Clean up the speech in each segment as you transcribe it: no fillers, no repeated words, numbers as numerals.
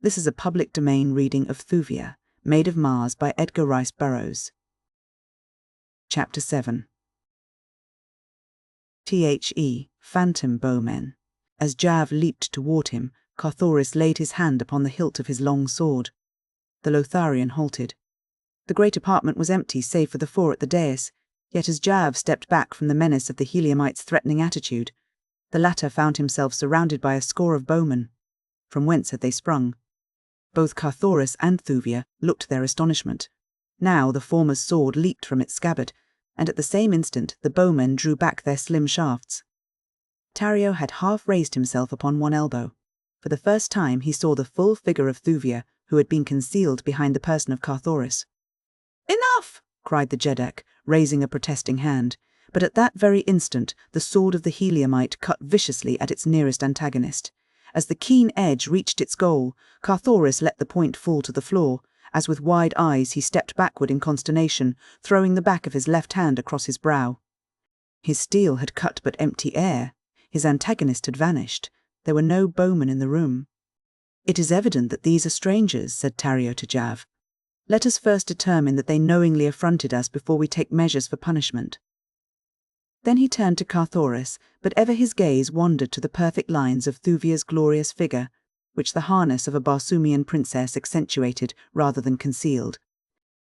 This is a public domain reading of Thuvia, Maid of Mars by Edgar Rice Burroughs. Chapter 7. Phantom bowmen. As Jav leaped toward him, Carthoris laid his hand upon the hilt of his long sword. The Lotharian halted. The great apartment was empty save for the four at the dais, yet as Jav stepped back from the menace of the Heliumite's threatening attitude, the latter found himself surrounded by a score of bowmen. From whence had they sprung? Both Carthoris and Thuvia looked their astonishment. Now the former's sword leaped from its scabbard, and at the same instant the bowmen drew back their slim shafts. Tario had half raised himself upon one elbow. For the first time he saw the full figure of Thuvia, who had been concealed behind the person of Carthoris. "Enough!" cried the Jeddak, raising a protesting hand, but at that very instant the sword of the Heliumite cut viciously at its nearest antagonist. As the keen edge reached its goal, Carthoris let the point fall to the floor, as with wide eyes he stepped backward in consternation, throwing the back of his left hand across his brow. His steel had cut but empty air. His antagonist had vanished. There were no bowmen in the room. "It is evident that these are strangers," said Tario to Jav. "Let us first determine that they knowingly affronted us before we take measures for punishment." Then he turned to Carthoris, but ever his gaze wandered to the perfect lines of Thuvia's glorious figure, which the harness of a Barsoomian princess accentuated rather than concealed.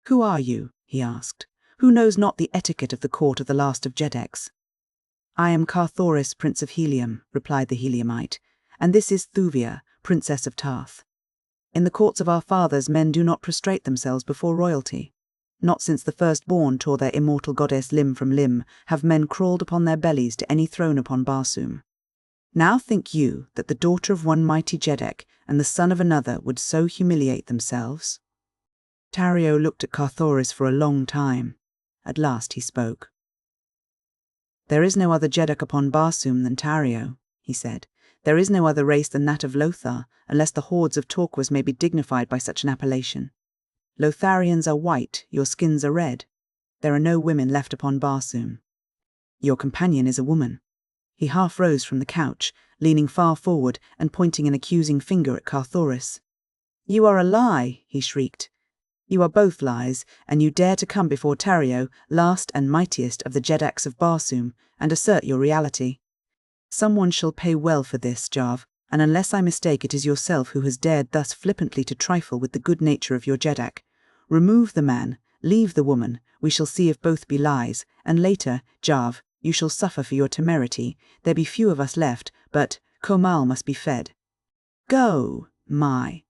"Who are you?" he asked. "Who knows not the etiquette of the court of the last of Jeddaks?" "I am Carthoris, Prince of Helium," replied the Heliumite, "and this is Thuvia, Princess of Tarth. In the courts of our fathers men do not prostrate themselves before royalty. Not since the firstborn tore their immortal goddess limb from limb have men crawled upon their bellies to any throne upon Barsoom. Now think you that the daughter of one mighty Jeddak and the son of another would so humiliate themselves?" Tario looked at Carthoris for a long time. At last he spoke. "There is no other Jeddak upon Barsoom than Tario," he said. "There is no other race than that of Lothar, unless the hordes of Torquas may be dignified by such an appellation. Lotharians are white, your skins are red. There are no women left upon Barsoom. Your companion is a woman." He half rose from the couch, leaning far forward and pointing an accusing finger at Carthoris. "You are a lie," he shrieked. "You are both lies, and you dare to come before Tario, last and mightiest of the Jeddaks of Barsoom, and assert your reality. Someone shall pay well for this, Jav, and unless I mistake it is yourself who has dared thus flippantly to trifle with the good nature of your Jeddak. Remove the man, leave the woman, we shall see if both be lies, and later, Jav, you shall suffer for your temerity. There be few of us left, but Komal must be fed. Go, my."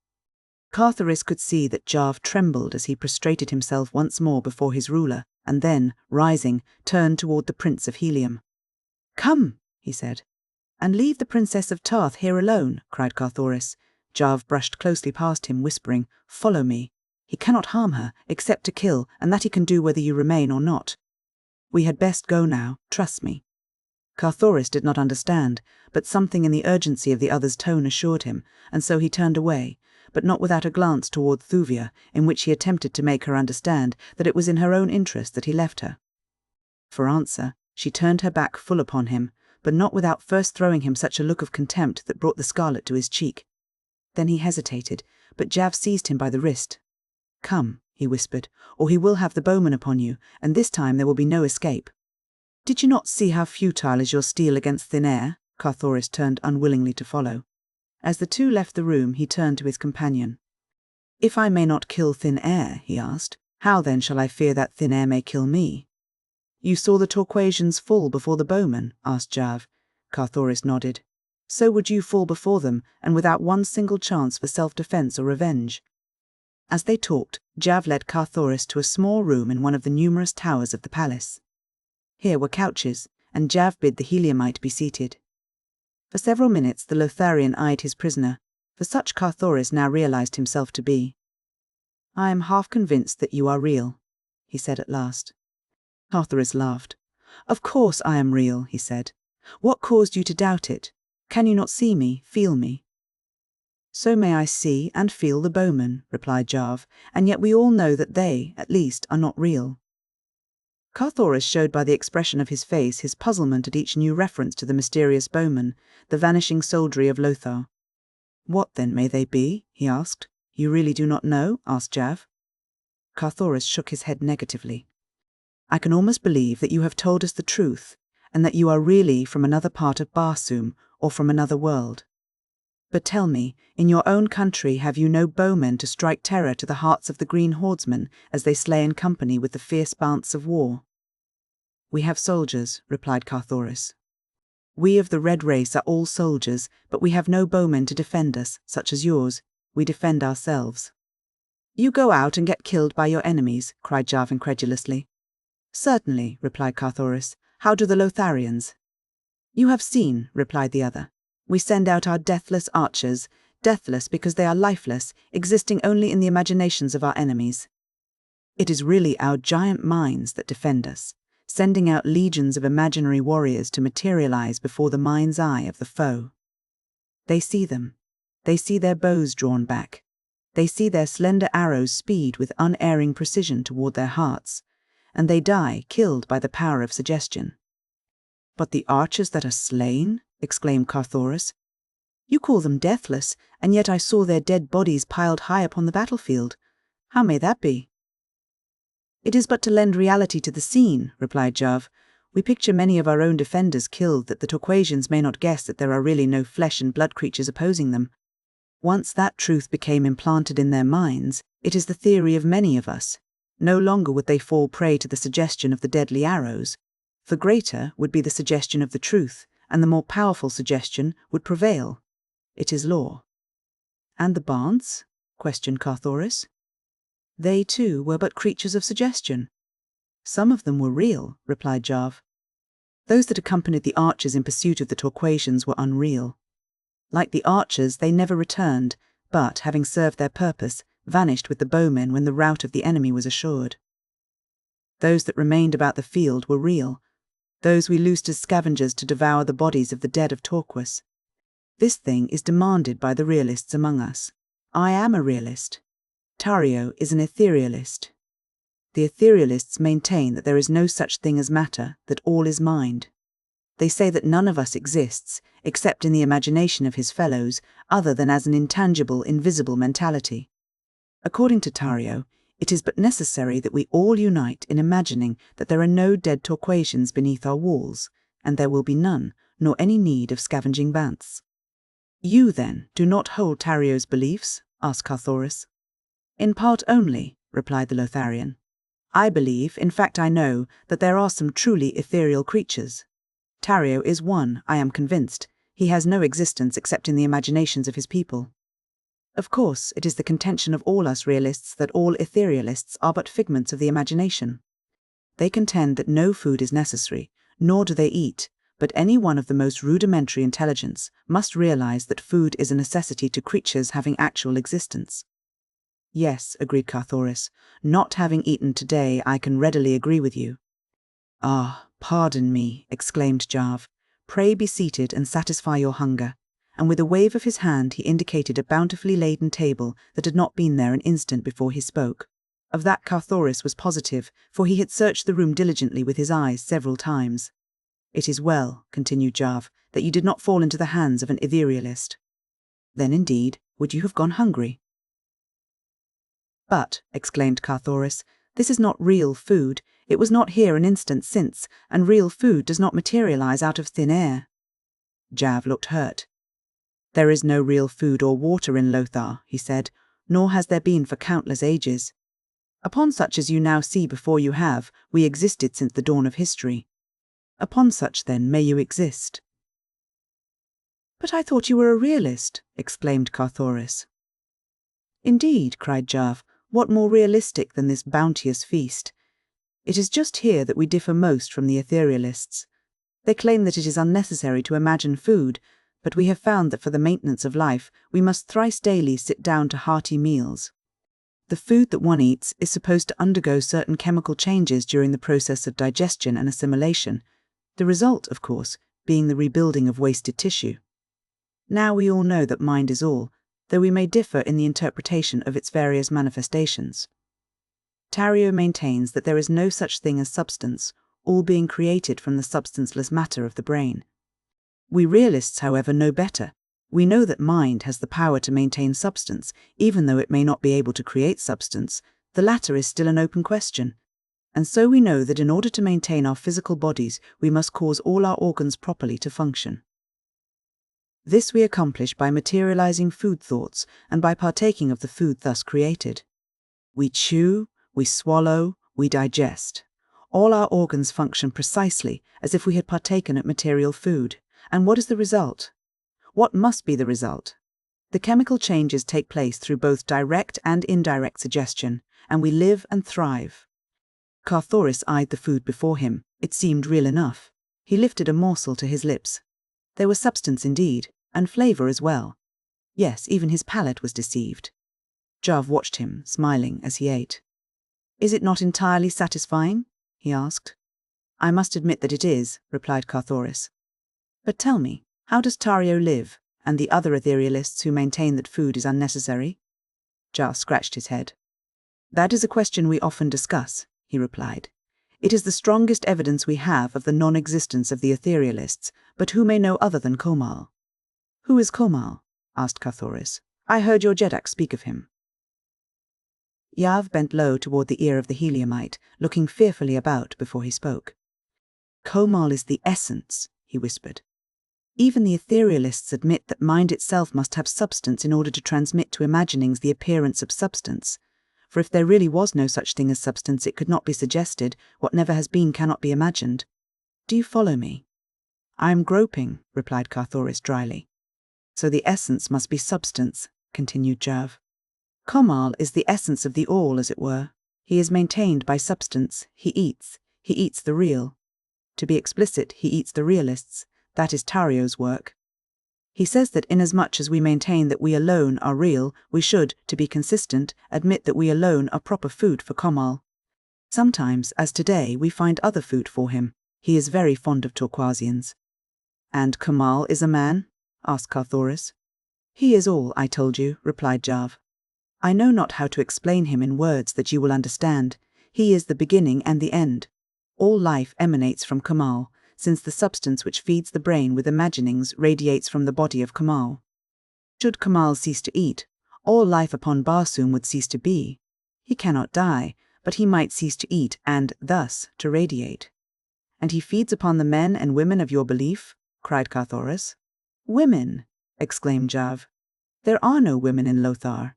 Carthoris could see that Jav trembled as he prostrated himself once more before his ruler, and then, rising, turned toward the Prince of Helium. "Come," he said. "And leave the Princess of Tarth here alone," cried Carthoris. Jav brushed closely past him, whispering, "Follow me. He cannot harm her, except to kill, and that he can do whether you remain or not. We had best go now, trust me." Carthoris did not understand, but something in the urgency of the other's tone assured him, and so he turned away, but not without a glance toward Thuvia, in which he attempted to make her understand that it was in her own interest that he left her. For answer, she turned her back full upon him, but not without first throwing him such a look of contempt that brought the scarlet to his cheek. Then he hesitated, but Jav seized him by the wrist. "Come," he whispered, "or he will have the bowman upon you, and this time there will be no escape." "Did you not see how futile is your steel against thin air?" Carthoris turned unwillingly to follow. As the two left the room, he turned to his companion. "If I may not kill thin air," he asked, "how then shall I fear that thin air may kill me?" "You saw the Torquasians fall before the bowmen?" asked Jav. Carthoris nodded. "So would you fall before them, and without one single chance for self-defense or revenge." As they talked, Jav led Carthoris to a small room in one of the numerous towers of the palace. Here were couches, and Jav bid the Heliumite be seated. For several minutes the Lotharian eyed his prisoner, for such Carthoris now realized himself to be. "I am half convinced that you are real," he said at last. Carthoris laughed. "Of course I am real," he said. "What caused you to doubt it? Can you not see me, feel me?" "So may I see and feel the bowmen," replied Jav, "and yet we all know that they, at least, are not real." Carthoris showed by the expression of his face his puzzlement at each new reference to the mysterious bowmen, the vanishing soldiery of Lothar. What then may they be? He asked. You really do not know? Asked Jav. Carthoris shook his head negatively. I can almost believe that you have told us the truth, and that you are really from another part of Barsoom, or from another world. But tell me, in your own country have you no bowmen to strike terror to the hearts of the green hordemen as they slay in company with the fierce bounce of war? We have soldiers, replied Carthoris. We of the red race are all soldiers, but we have no bowmen to defend us, such as yours. We defend ourselves. You go out and get killed by your enemies, cried Jav incredulously. Certainly, replied Carthoris. How do the Lotharians? You have seen, replied the other. We send out our deathless archers, deathless because they are lifeless, existing only in the imaginations of our enemies. It is really our giant minds that defend us, sending out legions of imaginary warriors to materialize before the mind's eye of the foe. They see them. They see their bows drawn back. They see their slender arrows speed with unerring precision toward their hearts, and they die killed by the power of suggestion. But the archers that are slain? Exclaimed Carthoris. You call them deathless, and yet I saw their dead bodies piled high upon the battlefield. How may that be? It is but to lend reality to the scene, replied Jav. We picture many of our own defenders killed that the Torquasians may not guess that there are really no flesh and blood creatures opposing them. Once that truth became implanted in their minds, it is the theory of many of us. No longer would they fall prey to the suggestion of the deadly arrows, for greater would be the suggestion of the truth, and the more powerful suggestion would prevail. It is law. And the Barnes? Questioned Carthoris. They too were but creatures of suggestion. Some of them were real, replied Jav. Those that accompanied the archers in pursuit of the Torquasians were unreal. Like the archers, they never returned, but, having served their purpose, vanished with the bowmen when the rout of the enemy was assured. Those that remained about the field were real, those we loosed as scavengers to devour the bodies of the dead of Torquas. This thing is demanded by the realists among us. I am a realist. Tario is an etherealist. The etherealists maintain that there is no such thing as matter, that all is mind. They say that none of us exists, except in the imagination of his fellows, other than as an intangible, invisible mentality. According to Tario, it is but necessary that we all unite in imagining that there are no dead Torquasians beneath our walls, and there will be none, nor any need of scavenging bants. You, then, do not hold Tario's beliefs? Asked Carthoris. In part only, replied the Lotharian. I believe, in fact I know, that there are some truly ethereal creatures. Tario is one, I am convinced. He has no existence except in the imaginations of his people. Of course, it is the contention of all us realists that all etherealists are but figments of the imagination. They contend that no food is necessary, nor do they eat, but any one of the most rudimentary intelligence must realize that food is a necessity to creatures having actual existence. Yes, agreed Carthoris. Not having eaten today, I can readily agree with you. Ah, pardon me, exclaimed Jav. Pray be seated and satisfy your hunger. And with a wave of his hand he indicated a bountifully laden table that had not been there an instant before he spoke. Of that Carthoris was positive, for he had searched the room diligently with his eyes several times. It is well, continued Jav, that you did not fall into the hands of an etherealist. Then indeed would you have gone hungry. But, exclaimed Carthoris, this is not real food. It was not here an instant since, and real food does not materialize out of thin air. Jav looked hurt. There is no real food or water in Lothar, he said, nor has there been for countless ages. Upon such as you now see before you have, we existed since the dawn of history. Upon such, then, may you exist. But I thought you were a realist, exclaimed Carthoris. Indeed, cried Jav, what more realistic than this bounteous feast? It is just here that we differ most from the etherealists. They claim that it is unnecessary to imagine food, but we have found that for the maintenance of life we must thrice daily sit down to hearty meals. The food that one eats is supposed to undergo certain chemical changes during the process of digestion and assimilation, the result, of course, being the rebuilding of wasted tissue. Now we all know that mind is all, though we may differ in the interpretation of its various manifestations. Tario maintains that there is no such thing as substance, all being created from the substanceless matter of the brain. We realists, however, know better. We know that mind has the power to maintain substance, even though it may not be able to create substance. The latter is still an open question. And so we know that in order to maintain our physical bodies, we must cause all our organs properly to function. This we accomplish by materializing food thoughts and by partaking of the food thus created. We chew, we swallow, we digest. All our organs function precisely as if we had partaken of material food. And what is the result? What must be the result? The chemical changes take place through both direct and indirect suggestion, and we live and thrive. Carthoris eyed the food before him. It seemed real enough. He lifted a morsel to his lips. There was substance indeed, and flavor as well. Yes, even his palate was deceived. Jav watched him, smiling as he ate. "Is it not entirely satisfying?" he asked. "I must admit that it is," replied Carthoris. "But tell me, how does Tario live, and the other etherealists who maintain that food is unnecessary?" Jav scratched his head. "That is a question we often discuss," he replied. "It is the strongest evidence we have of the non-existence of the etherealists, but who may know other than Komal?" "Who is Komal?" asked Carthoris. "I heard your Jedak speak of him." Yav bent low toward the ear of the Heliumite, looking fearfully about before he spoke. "Komal is the essence," he whispered. "Even the etherealists admit that mind itself must have substance in order to transmit to imaginings the appearance of substance. For if there really was no such thing as substance, it could not be suggested. What never has been cannot be imagined. Do you follow me?" "I am groping," replied Carthoris dryly. "So the essence must be substance," continued Jav. "Komal is the essence of the all, as it were. He is maintained by substance. He eats the real. To be explicit, he eats the realists. That is Tario's work. He says that inasmuch as we maintain that we alone are real, we should, to be consistent, admit that we alone are proper food for Komal. Sometimes, as today, we find other food for him. He is very fond of Torquasians." "And Komal is a man?" asked Carthoris. "He is all, I told you," replied Jav. "I know not how to explain him in words that you will understand. He is the beginning and the end. All life emanates from Komal, since the substance which feeds the brain with imaginings radiates from the body of Komal. Should Komal cease to eat, all life upon Barsoom would cease to be. He cannot die, but he might cease to eat and, thus, to radiate." "And he feeds upon the men and women of your belief?" cried Carthoris. "Women!" exclaimed Jav. "There are no women in Lothar.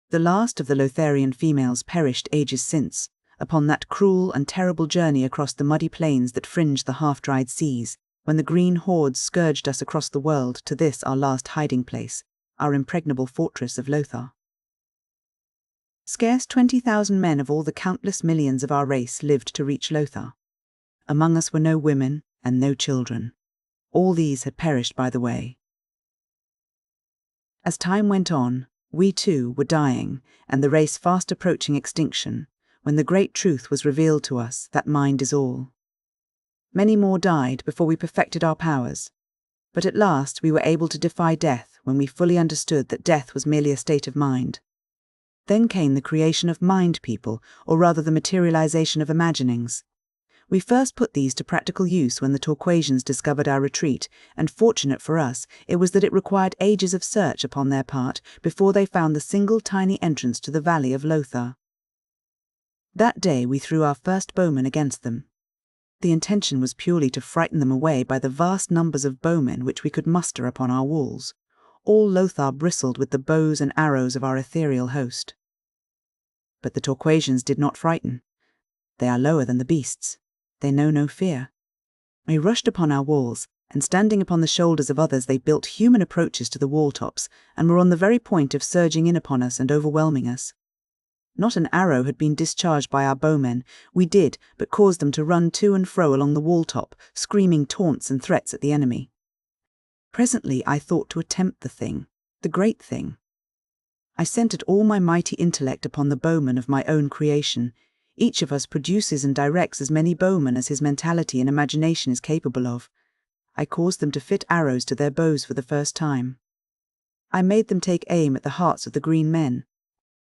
The last of the Lotharian females perished ages since, upon that cruel and terrible journey across the muddy plains that fringe the half-dried seas, when the green hordes scourged us across the world to this our last hiding place, our impregnable fortress of Lothar. Scarce 20,000 men of all the countless millions of our race lived to reach Lothar. Among us were no women and no children. All these had perished by the way. As time went on, we too were dying, and the race fast approaching extinction, when the great truth was revealed to us that mind is all. Many more died before we perfected our powers, but at last we were able to defy death when we fully understood that death was merely a state of mind. Then came the creation of mind people, or rather the materialization of imaginings. We first put these to practical use when the Torquasians discovered our retreat, and fortunate for us, it was that it required ages of search upon their part before they found the single tiny entrance to the valley of Lothar. That day we threw our first bowmen against them. The intention was purely to frighten them away by the vast numbers of bowmen which we could muster upon our walls. All Lothar bristled with the bows and arrows of our ethereal host. But the Torquasians did not frighten. They are lower than the beasts. They know no fear. We rushed upon our walls, and standing upon the shoulders of others they built human approaches to the wall tops, and were on the very point of surging in upon us and overwhelming us. Not an arrow had been discharged by our bowmen. We did but cause them to run to and fro along the wall top, screaming taunts and threats at the enemy. Presently I thought to attempt the thing, the great thing. I centered all my mighty intellect upon the bowmen of my own creation. Each of us produces and directs as many bowmen as his mentality and imagination is capable of. I caused them to fit arrows to their bows for the first time. I made them take aim at the hearts of the green men.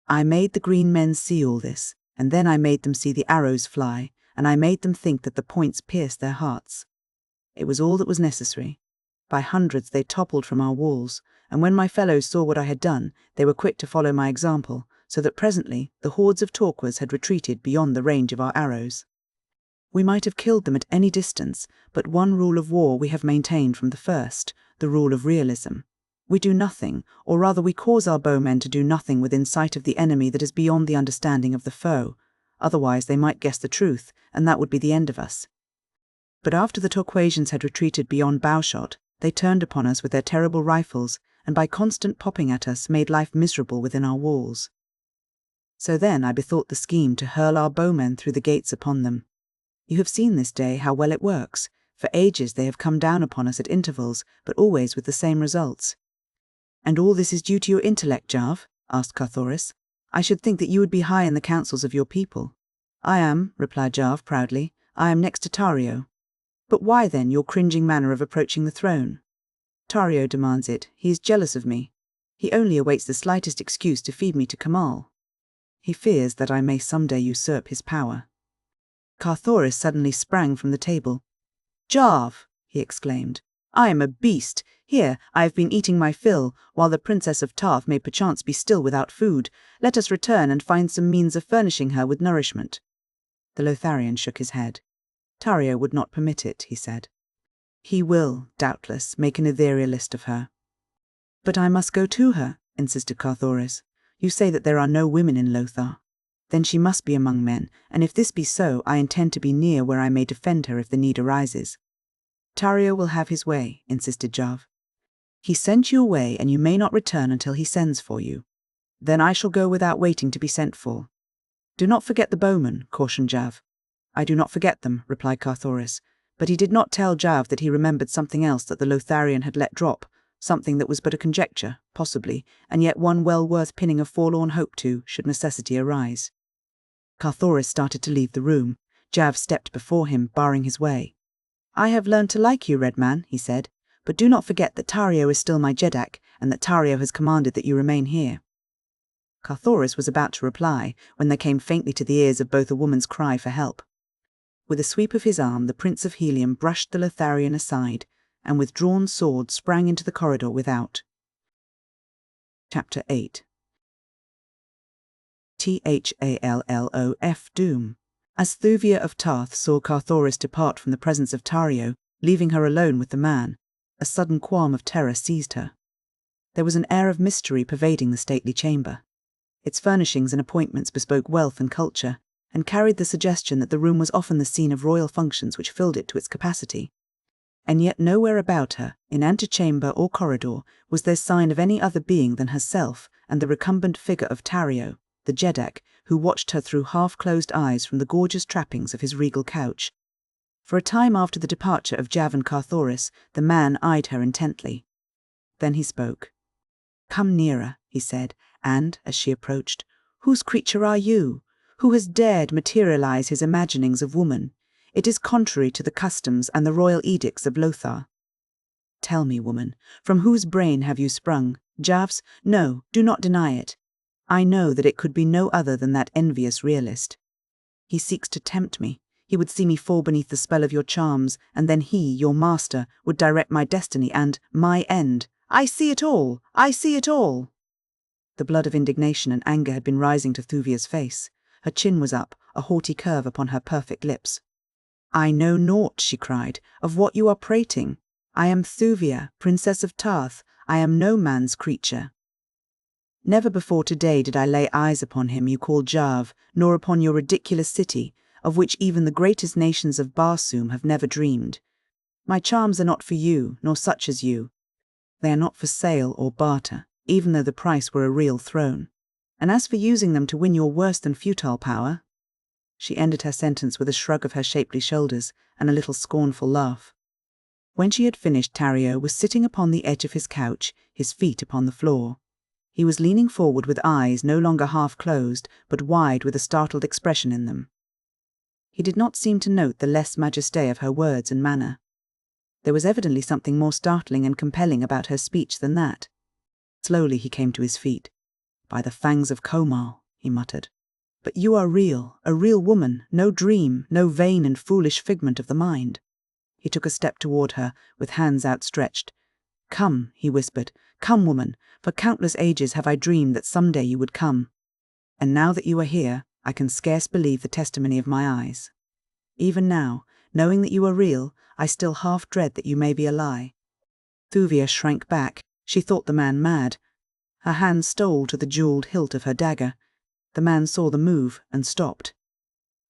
I made the green men see all this, and then I made them see the arrows fly, and I made them think that the points pierced their hearts. It was all that was necessary. By hundreds they toppled from our walls, and when my fellows saw what I had done, they were quick to follow my example, so that presently the hordes of Torquas had retreated beyond the range of our arrows. We might have killed them at any distance, but one rule of war we have maintained from the first, the rule of realism. We do nothing, or rather we cause our bowmen to do nothing within sight of the enemy that is beyond the understanding of the foe. Otherwise they might guess the truth, and that would be the end of us. But after the Torquasians had retreated beyond bowshot, they turned upon us with their terrible rifles, and by constant popping at us made life miserable within our walls. So then I bethought the scheme to hurl our bowmen through the gates upon them. You have seen this day how well it works. For ages they have come down upon us at intervals, but always with the same results. "And all this is due to your intellect, Jarv?" asked Carthoris. "I should think that you would be high in the councils of your people." "I am," replied Jarv proudly. "I am next to Tario." "But why, then, your cringing manner of approaching the throne?" "Tario demands it. He is jealous of me. He only awaits the slightest excuse to feed me to Kamal. He fears that I may someday usurp his power." Carthoris suddenly sprang from the table. "Jarv!" he exclaimed. "I am a beast. Here, I have been eating my fill, while the Princess of Tarth may perchance be still without food. Let us return and find some means of furnishing her with nourishment." The Lotharian shook his head. "Tario would not permit it," he said. "He will, doubtless, make an etherealist of her." "But I must go to her," insisted Carthoris. "You say that there are no women in Lothar. Then she must be among men, and if this be so, I intend to be near where I may defend her if the need arises." "Tario will have his way," insisted Jarv. "He sent you away, and you may not return until he sends for you." "Then I shall go without waiting to be sent for." "Do not forget the bowmen," cautioned Jarv. "I do not forget them," replied Carthoris, but he did not tell Jarv that he remembered something else that the Lotharian had let drop, something that was but a conjecture, possibly, and yet one well worth pinning a forlorn hope to, should necessity arise. Carthoris started to leave the room. Jarv stepped before him, barring his way. "I have learned to like you, Red Man," he said, "but do not forget that Tario is still my Jeddak, and that Tario has commanded that you remain here." Carthoris was about to reply, when there came faintly to the ears of both a woman's cry for help. With a sweep of his arm, the Prince of Helium brushed the Lotharian aside, and with drawn sword sprang into the corridor without. Chapter 8. Thallof Doom. As Thuvia of Tarth saw Carthoris depart from the presence of Tario, leaving her alone with the man, a sudden qualm of terror seized her. There was an air of mystery pervading the stately chamber. Its furnishings and appointments bespoke wealth and culture, and carried the suggestion that the room was often the scene of royal functions which filled it to its capacity. And yet nowhere about her, in antechamber or corridor, was there sign of any other being than herself and the recumbent figure of Tario, the Jeddak, who watched her through half-closed eyes from the gorgeous trappings of his regal couch. For a time after the departure of Jav and Carthoris, the man eyed her intently. Then he spoke. "Come nearer," he said, and, as she approached, "Whose creature are you? Who has dared materialize his imaginings of woman? It is contrary to the customs and the royal edicts of Lothar. Tell me, woman, from whose brain have you sprung? Jav's? No, do not deny it. I know that it could be no other than that envious realist. He seeks to tempt me. He would see me fall beneath the spell of your charms, and then he, your master, would direct my destiny and my end. I see it all! I see it all!" The blood of indignation and anger had been rising to Thuvia's face. Her chin was up, a haughty curve upon her perfect lips. "I know naught," she cried, "of what you are prating. I am Thuvia, Princess of Tarth. I am no man's creature. Never before today did I lay eyes upon him you call Jarv, nor upon your ridiculous city, of which even the greatest nations of Barsoom have never dreamed. My charms are not for you, nor such as you. They are not for sale or barter, even though the price were a real throne. And as for using them to win your worse than futile power—" She ended her sentence with a shrug of her shapely shoulders and a little scornful laugh. When she had finished, Tario was sitting upon the edge of his couch, his feet upon the floor. He was leaning forward with eyes no longer half closed, but wide with a startled expression in them. He did not seem to note the less majesté of her words and manner. There was evidently something more startling and compelling about her speech than that. Slowly he came to his feet. "By the fangs of Komal," he muttered. "But you are real, a real woman, no dream, no vain and foolish figment of the mind." He took a step toward her, with hands outstretched. "Come," he whispered, "Come, woman, for countless ages have I dreamed that someday you would come. And now that you are here, I can scarce believe the testimony of my eyes. Even now, knowing that you are real, I still half dread that you may be a lie." Thuvia shrank back. She thought the man mad. Her hand stole to the jewelled hilt of her dagger. The man saw the move and stopped.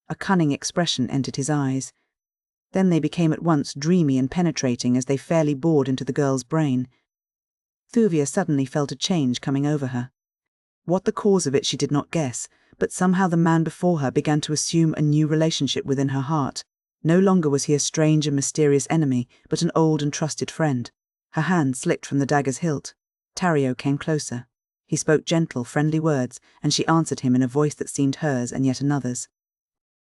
A cunning expression entered his eyes. Then they became at once dreamy and penetrating as they fairly bored into the girl's brain. Thuvia suddenly felt a change coming over her. What the cause of it she did not guess, but somehow the man before her began to assume a new relationship within her heart. No longer was he a strange and mysterious enemy, but an old and trusted friend. Her hand slipped from the dagger's hilt. Tario came closer. He spoke gentle, friendly words, and she answered him in a voice that seemed hers and yet another's.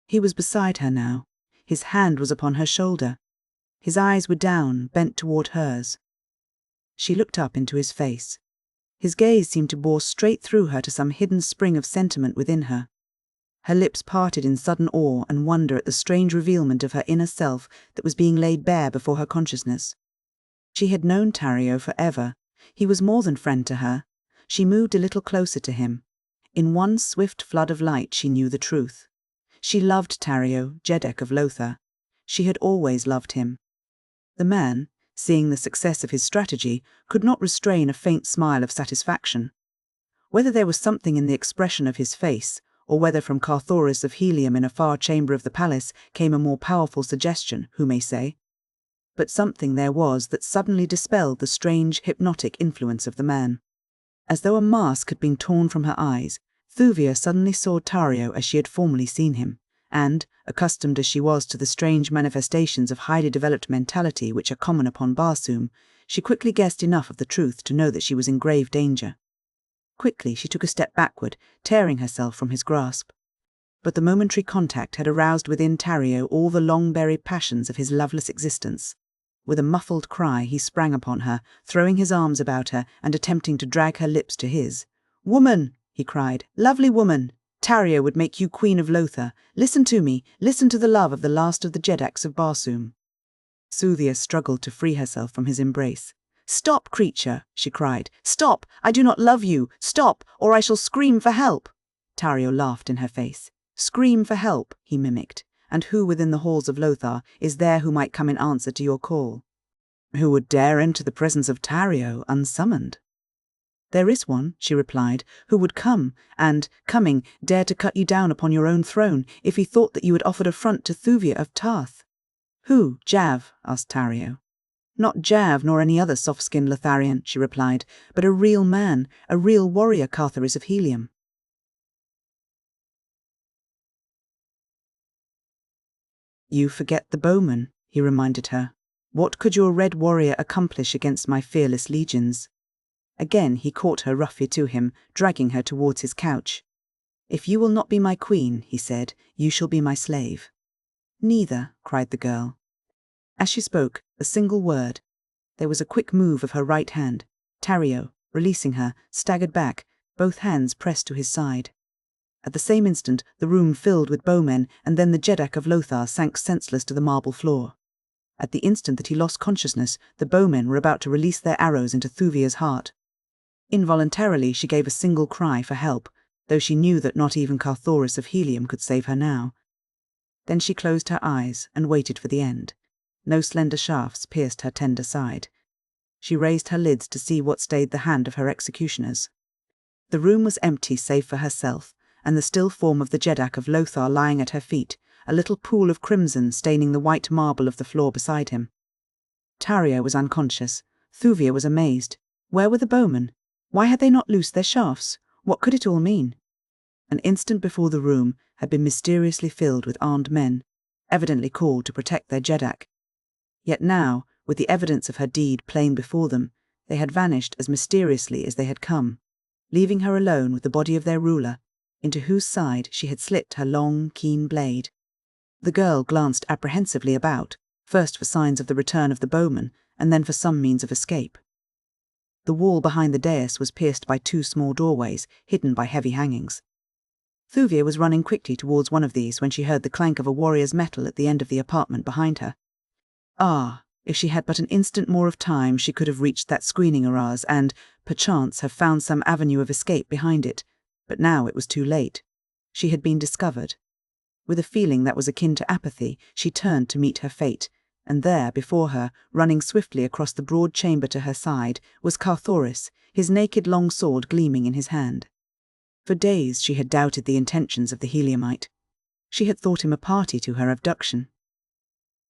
He was beside her now. His hand was upon her shoulder. His eyes were down, bent toward hers. She looked up into his face. His gaze seemed to bore straight through her to some hidden spring of sentiment within her. Her lips parted in sudden awe and wonder at the strange revealment of her inner self that was being laid bare before her consciousness. She had known Tario forever. He was more than friend to her. She moved a little closer to him. In one swift flood of light she knew the truth. She loved Tario, Jeddak of Lothar. She had always loved him. The man, seeing the success of his strategy, could not restrain a faint smile of satisfaction. Whether there was something in the expression of his face, or whether from Carthoris of Helium in a far chamber of the palace came a more powerful suggestion, who may say? But something there was that suddenly dispelled the strange, hypnotic influence of the man. As though a mask had been torn from her eyes, Thuvia suddenly saw Tario as she had formerly seen him, and, accustomed as she was to the strange manifestations of highly developed mentality which are common upon Barsoom, she quickly guessed enough of the truth to know that she was in grave danger. Quickly she took a step backward, tearing herself from his grasp. But the momentary contact had aroused within Tario all the long-buried passions of his loveless existence. With a muffled cry he sprang upon her, throwing his arms about her and attempting to drag her lips to his. "Woman!" he cried. "Lovely woman! Tario would make you Queen of Lothar. Listen to me. Listen to the love of the last of the Jeddaks of Barsoom." Thuvia struggled to free herself from his embrace. "Stop, creature!" she cried. "Stop! I do not love you! Stop, or I shall scream for help!" Tario laughed in her face. "Scream for help," he mimicked. "And who within the halls of Lothar is there who might come in answer to your call? Who would dare enter the presence of Tario unsummoned?" "There is one," she replied, "who would come, and, coming, dare to cut you down upon your own throne, if he thought that you had offered affront to Thuvia of Tarth." "Who, Jav?" asked Tario. "Not Jav nor any other soft-skinned Lotharian," she replied, "but a real man, a real warrior Carthoris of Helium." "You forget the bowmen," he reminded her. "What could your red warrior accomplish against my fearless legions?" Again he caught her roughly to him, dragging her towards his couch. "If you will not be my queen," he said, "you shall be my slave." "Neither," cried the girl. As she spoke, a single word. There was a quick move of her right hand. Tario, releasing her, staggered back, both hands pressed to his side. At the same instant, the room filled with bowmen, and then the Jeddak of Lothar sank senseless to the marble floor. At the instant that he lost consciousness, the bowmen were about to release their arrows into Thuvia's heart. Involuntarily she gave a single cry for help, though she knew that not even Carthoris of Helium could save her now. Then she closed her eyes and waited for the end. No slender shafts pierced her tender side. She raised her lids to see what stayed the hand of her executioners. The room was empty save for herself, and the still form of the Jeddak of Lothar lying at her feet, a little pool of crimson staining the white marble of the floor beside him. Tario was unconscious. Thuvia was amazed. Where were the bowmen? Why had they not loosed their shafts? What could it all mean? An instant before the room had been mysteriously filled with armed men, evidently called to protect their Jeddak. Yet now, with the evidence of her deed plain before them, they had vanished as mysteriously as they had come, leaving her alone with the body of their ruler, into whose side she had slipped her long, keen blade. The girl glanced apprehensively about, first for signs of the return of the bowmen, and then for some means of escape. The wall behind the dais was pierced by two small doorways, hidden by heavy hangings. Thuvia was running quickly towards one of these when she heard the clank of a warrior's metal at the end of the apartment behind her. "Ah," If she had but an instant more of time, she could have reached that screening arras and, perchance, have found some avenue of escape behind it. But now it was too late. She had been discovered. With a feeling that was akin to apathy, she turned to meet her fate, and there, before her, running swiftly across the broad chamber to her side, was Carthoris, his naked long sword gleaming in his hand. For days she had doubted the intentions of the Heliumite. She had thought him a party to her abduction.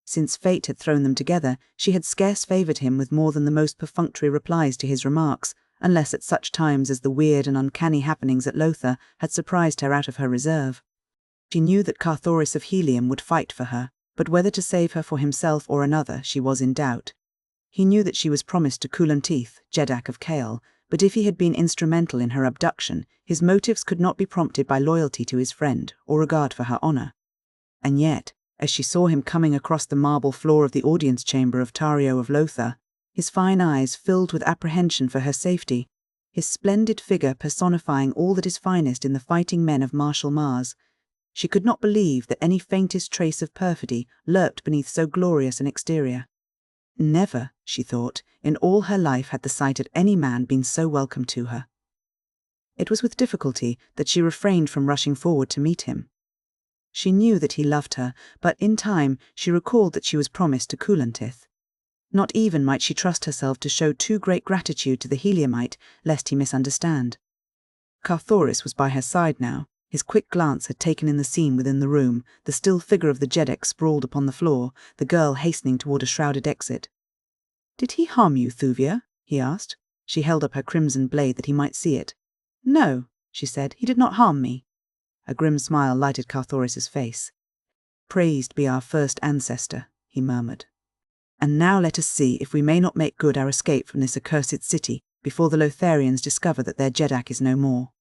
Since fate had thrown them together, she had scarce favoured him with more than the most perfunctory replies to his remarks, unless at such times as the weird and uncanny happenings at Lothar had surprised her out of her reserve. She knew that Carthoris of Helium would fight for her, but whether to save her for himself or another, she was in doubt. He knew that she was promised to Kulantith, Jeddak of Kael, but if he had been instrumental in her abduction, his motives could not be prompted by loyalty to his friend or regard for her honour. And yet, as she saw him coming across the marble floor of the audience chamber of Tario of Lothar, his fine eyes filled with apprehension for her safety, his splendid figure personifying all that is finest in the fighting men of martial Mars, she could not believe that any faintest trace of perfidy lurked beneath so glorious an exterior. Never, she thought, in all her life had the sight of any man been so welcome to her. It was with difficulty that she refrained from rushing forward to meet him. She knew that he loved her, but in time she recalled that she was promised to Kulantith. Not even might she trust herself to show too great gratitude to the Heliumite, lest he misunderstand. Carthoris was by her side now. His quick glance had taken in the scene within the room, the still figure of the Jeddak sprawled upon the floor, the girl hastening toward a shrouded exit. "Did he harm you, Thuvia?" he asked. She held up her crimson blade that he might see it. "No," she said, "he did not harm me." A grim smile lighted Carthoris's face. "Praised be our first ancestor," he murmured. "And now let us see if we may not make good our escape from this accursed city before the Lotharians discover that their Jeddak is no more."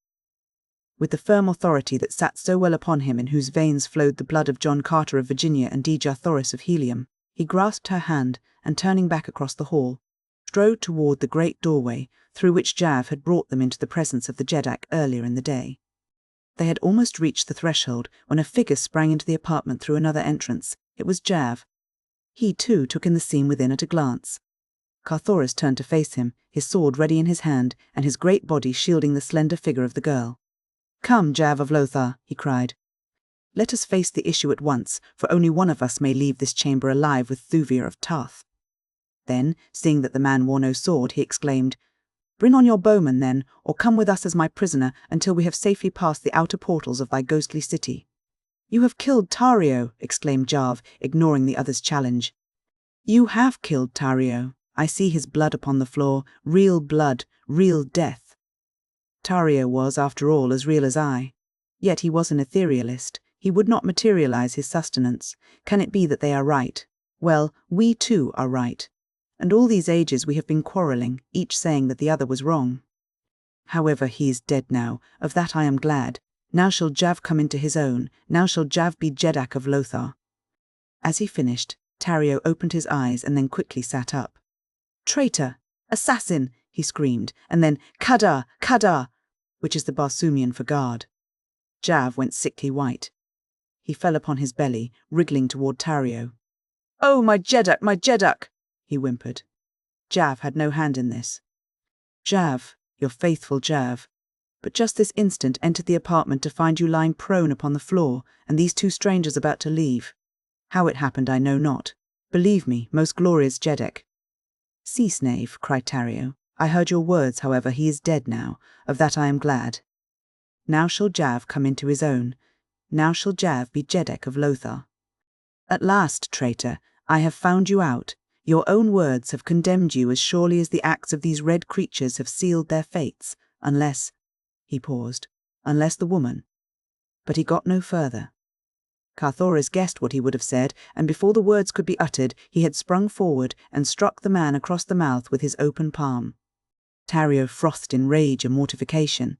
With the firm authority that sat so well upon him, in whose veins flowed the blood of John Carter of Virginia and D. Carthoris of Helium, he grasped her hand and, turning back across the hall, strode toward the great doorway through which Jav had brought them into the presence of the Jeddak earlier in the day. They had almost reached the threshold when a figure sprang into the apartment through another entrance. It was Jav. He, too, took in the scene within at a glance. Carthoris turned to face him, his sword ready in his hand and his great body shielding the slender figure of the girl. "Come, Jav of Lothar," he cried. "Let us face the issue at once, for only one of us may leave this chamber alive with Thuvia of Tarth." Then, seeing that the man wore no sword, he exclaimed, "Bring on your bowmen, then, or come with us as my prisoner until we have safely passed the outer portals of thy ghostly city." "You have killed Tario," exclaimed Jav, ignoring the other's challenge. "You have killed Tario. I see his blood upon the floor, real blood, real death. Tario was, after all, as real as I. Yet he was an etherealist. He would not materialize his sustenance. Can it be that they are right? Well, we too are right. And all these ages we have been quarrelling, each saying that the other was wrong. However, he is dead now. Of that I am glad. Now shall Jav come into his own. Now shall Jav be Jeddak of Lothar." As he finished, Tario opened his eyes and then quickly sat up. "Traitor! Assassin!" he screamed, and then, "Kadar! Kadar!" which is the Barsoomian for guard. Jav went sickly white. He fell upon his belly, wriggling toward Tario. "Oh, my Jeddak, my Jeddak!" he whimpered. Jav had no hand in this. "Jav, your faithful Jav. But just this instant entered the apartment to find you lying prone upon the floor, and these two strangers about to leave. How it happened I know not. Believe me, most glorious Jeddak." "Cease, knave," cried Tario. "I heard your words, however, he is dead now. Of that I am glad. Now shall Jav come into his own. Now shall Jav be Jeddak of Lothar. At last, traitor, I have found you out. Your own words have condemned you as surely as the acts of these red creatures have sealed their fates, unless—" he paused, "unless the woman—" But he got no further. Carthoris guessed what he would have said, and before the words could be uttered, he had sprung forward and struck the man across the mouth with his open palm. Tario frothed in rage and mortification.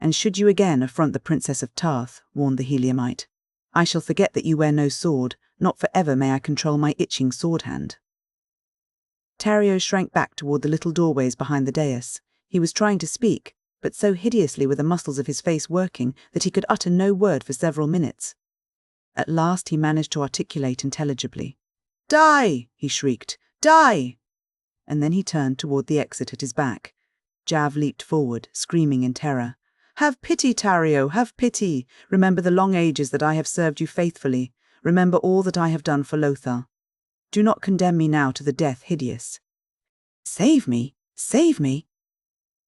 "And should you again affront the Princess of Tarth," warned the Heliumite, "I shall forget that you wear no sword. Not for ever may I control my itching sword hand." Tario shrank back toward the little doorways behind the dais. He was trying to speak, but so hideously were the muscles of his face working that he could utter no word for several minutes. At last he managed to articulate intelligibly. "Die!" he shrieked, Die!" And then he turned toward the exit at his back. Jav leaped forward, screaming in terror. "Have pity, Tario, have pity! Remember the long ages that I have served you faithfully. Remember all that I have done for Lothar. Do not condemn me now to the death hideous." "Save me! Save me!"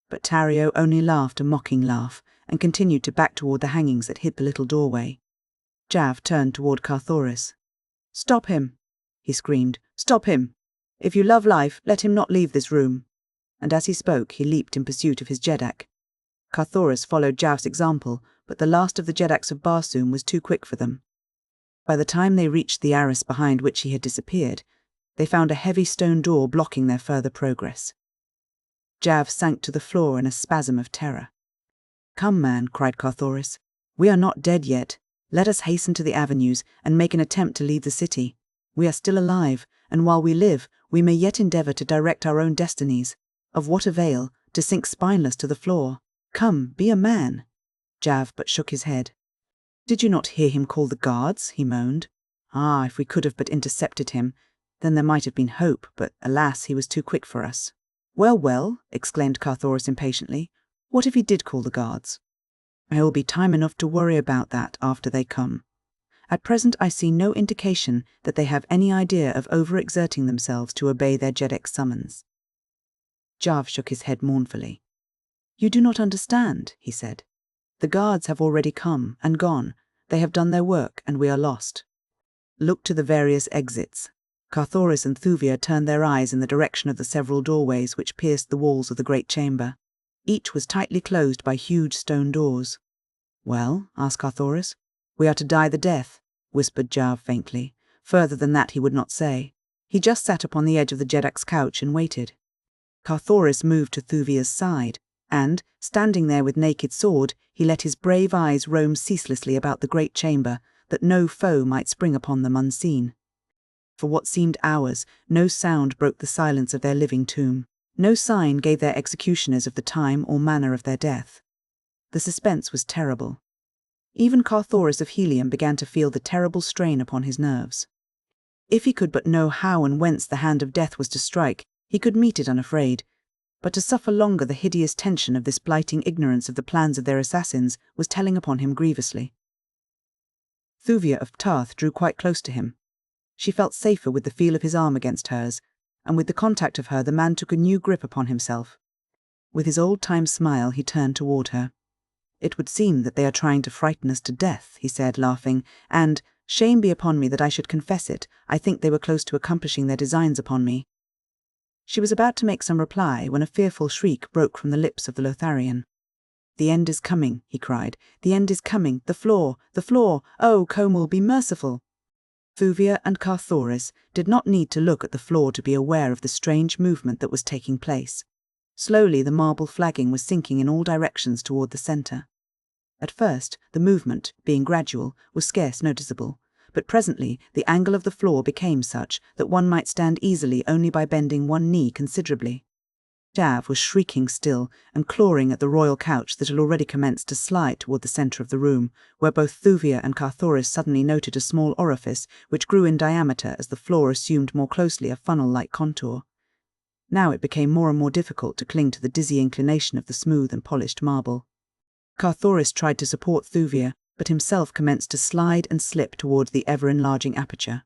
But Tario only laughed a mocking laugh and continued to back toward the hangings that hid the little doorway. Jav turned toward Carthoris. "Stop him!" he screamed. "Stop him! If you love life, let him not leave this room." And as he spoke, he leaped in pursuit of his Jeddak. Carthoris followed Jav's example, but the last of the Jeddaks of Barsoom was too quick for them. By the time they reached the arras behind which he had disappeared, they found a heavy stone door blocking their further progress. Jav sank to the floor in a spasm of terror. "Come, man," cried Carthoris. "We are not dead yet. Let us hasten to the avenues and make an attempt to leave the city. We are still alive, and while we live, we may yet endeavour to direct our own destinies. Of what avail to sink spineless to the floor? Come, be a man." Jav but shook his head. "Did you not hear him call the guards?" he moaned. "Ah, if we could have but intercepted him, then there might have been hope, but alas, he was too quick for us." "Well, well," exclaimed Carthoris impatiently. "What if he did call the guards?" "There will be time enough to worry about that after they come. At present I see no indication that they have any idea of overexerting themselves to obey their Jeddak's summons." Jav shook his head mournfully. "You do not understand," he said. "The guards have already come and gone. They have done their work, and we are lost. Look to the various exits." Carthoris and Thuvia turned their eyes in the direction of the several doorways which pierced the walls of the great chamber. Each was tightly closed by huge stone doors. "Well?" asked Carthoris. "We are to die the death," whispered Jav faintly. Further than that he would not say. He just sat upon the edge of the Jeddak's couch and waited. Carthoris moved to Thuvia's side, and, standing there with naked sword, he let his brave eyes roam ceaselessly about the great chamber, that no foe might spring upon them unseen. For what seemed hours, no sound broke the silence of their living tomb. No sign gave their executioners of the time or manner of their death. The suspense was terrible. Even Carthoris of Helium began to feel the terrible strain upon his nerves. If he could but know how and whence the hand of death was to strike, he could meet it unafraid. But to suffer longer the hideous tension of this blighting ignorance of the plans of their assassins was telling upon him grievously. Thuvia of Tarth drew quite close to him. She felt safer with the feel of his arm against hers, and with the contact of her the man took a new grip upon himself. With his old-time smile he turned toward her. "It would seem that they are trying to frighten us to death," he said, laughing, "and, shame be upon me that I should confess it, I think they were close to accomplishing their designs upon me." She was about to make some reply when a fearful shriek broke from the lips of the Lotharian. "The end is coming," he cried. "The end is coming. The floor! The floor! Oh, Comul, be merciful!" Thuvia and Carthoris did not need to look at the floor to be aware of the strange movement that was taking place. Slowly the marble flagging was sinking in all directions toward the centre. At first, the movement, being gradual, was scarce noticeable, but presently the angle of the floor became such that one might stand easily only by bending one knee considerably. Jav was shrieking still and clawing at the royal couch that had already commenced to slide toward the centre of the room, where both Thuvia and Carthoris suddenly noted a small orifice which grew in diameter as the floor assumed more closely a funnel-like contour. Now it became more and more difficult to cling to the dizzy inclination of the smooth and polished marble. Carthoris tried to support Thuvia, but himself commenced to slide and slip toward the ever-enlarging aperture.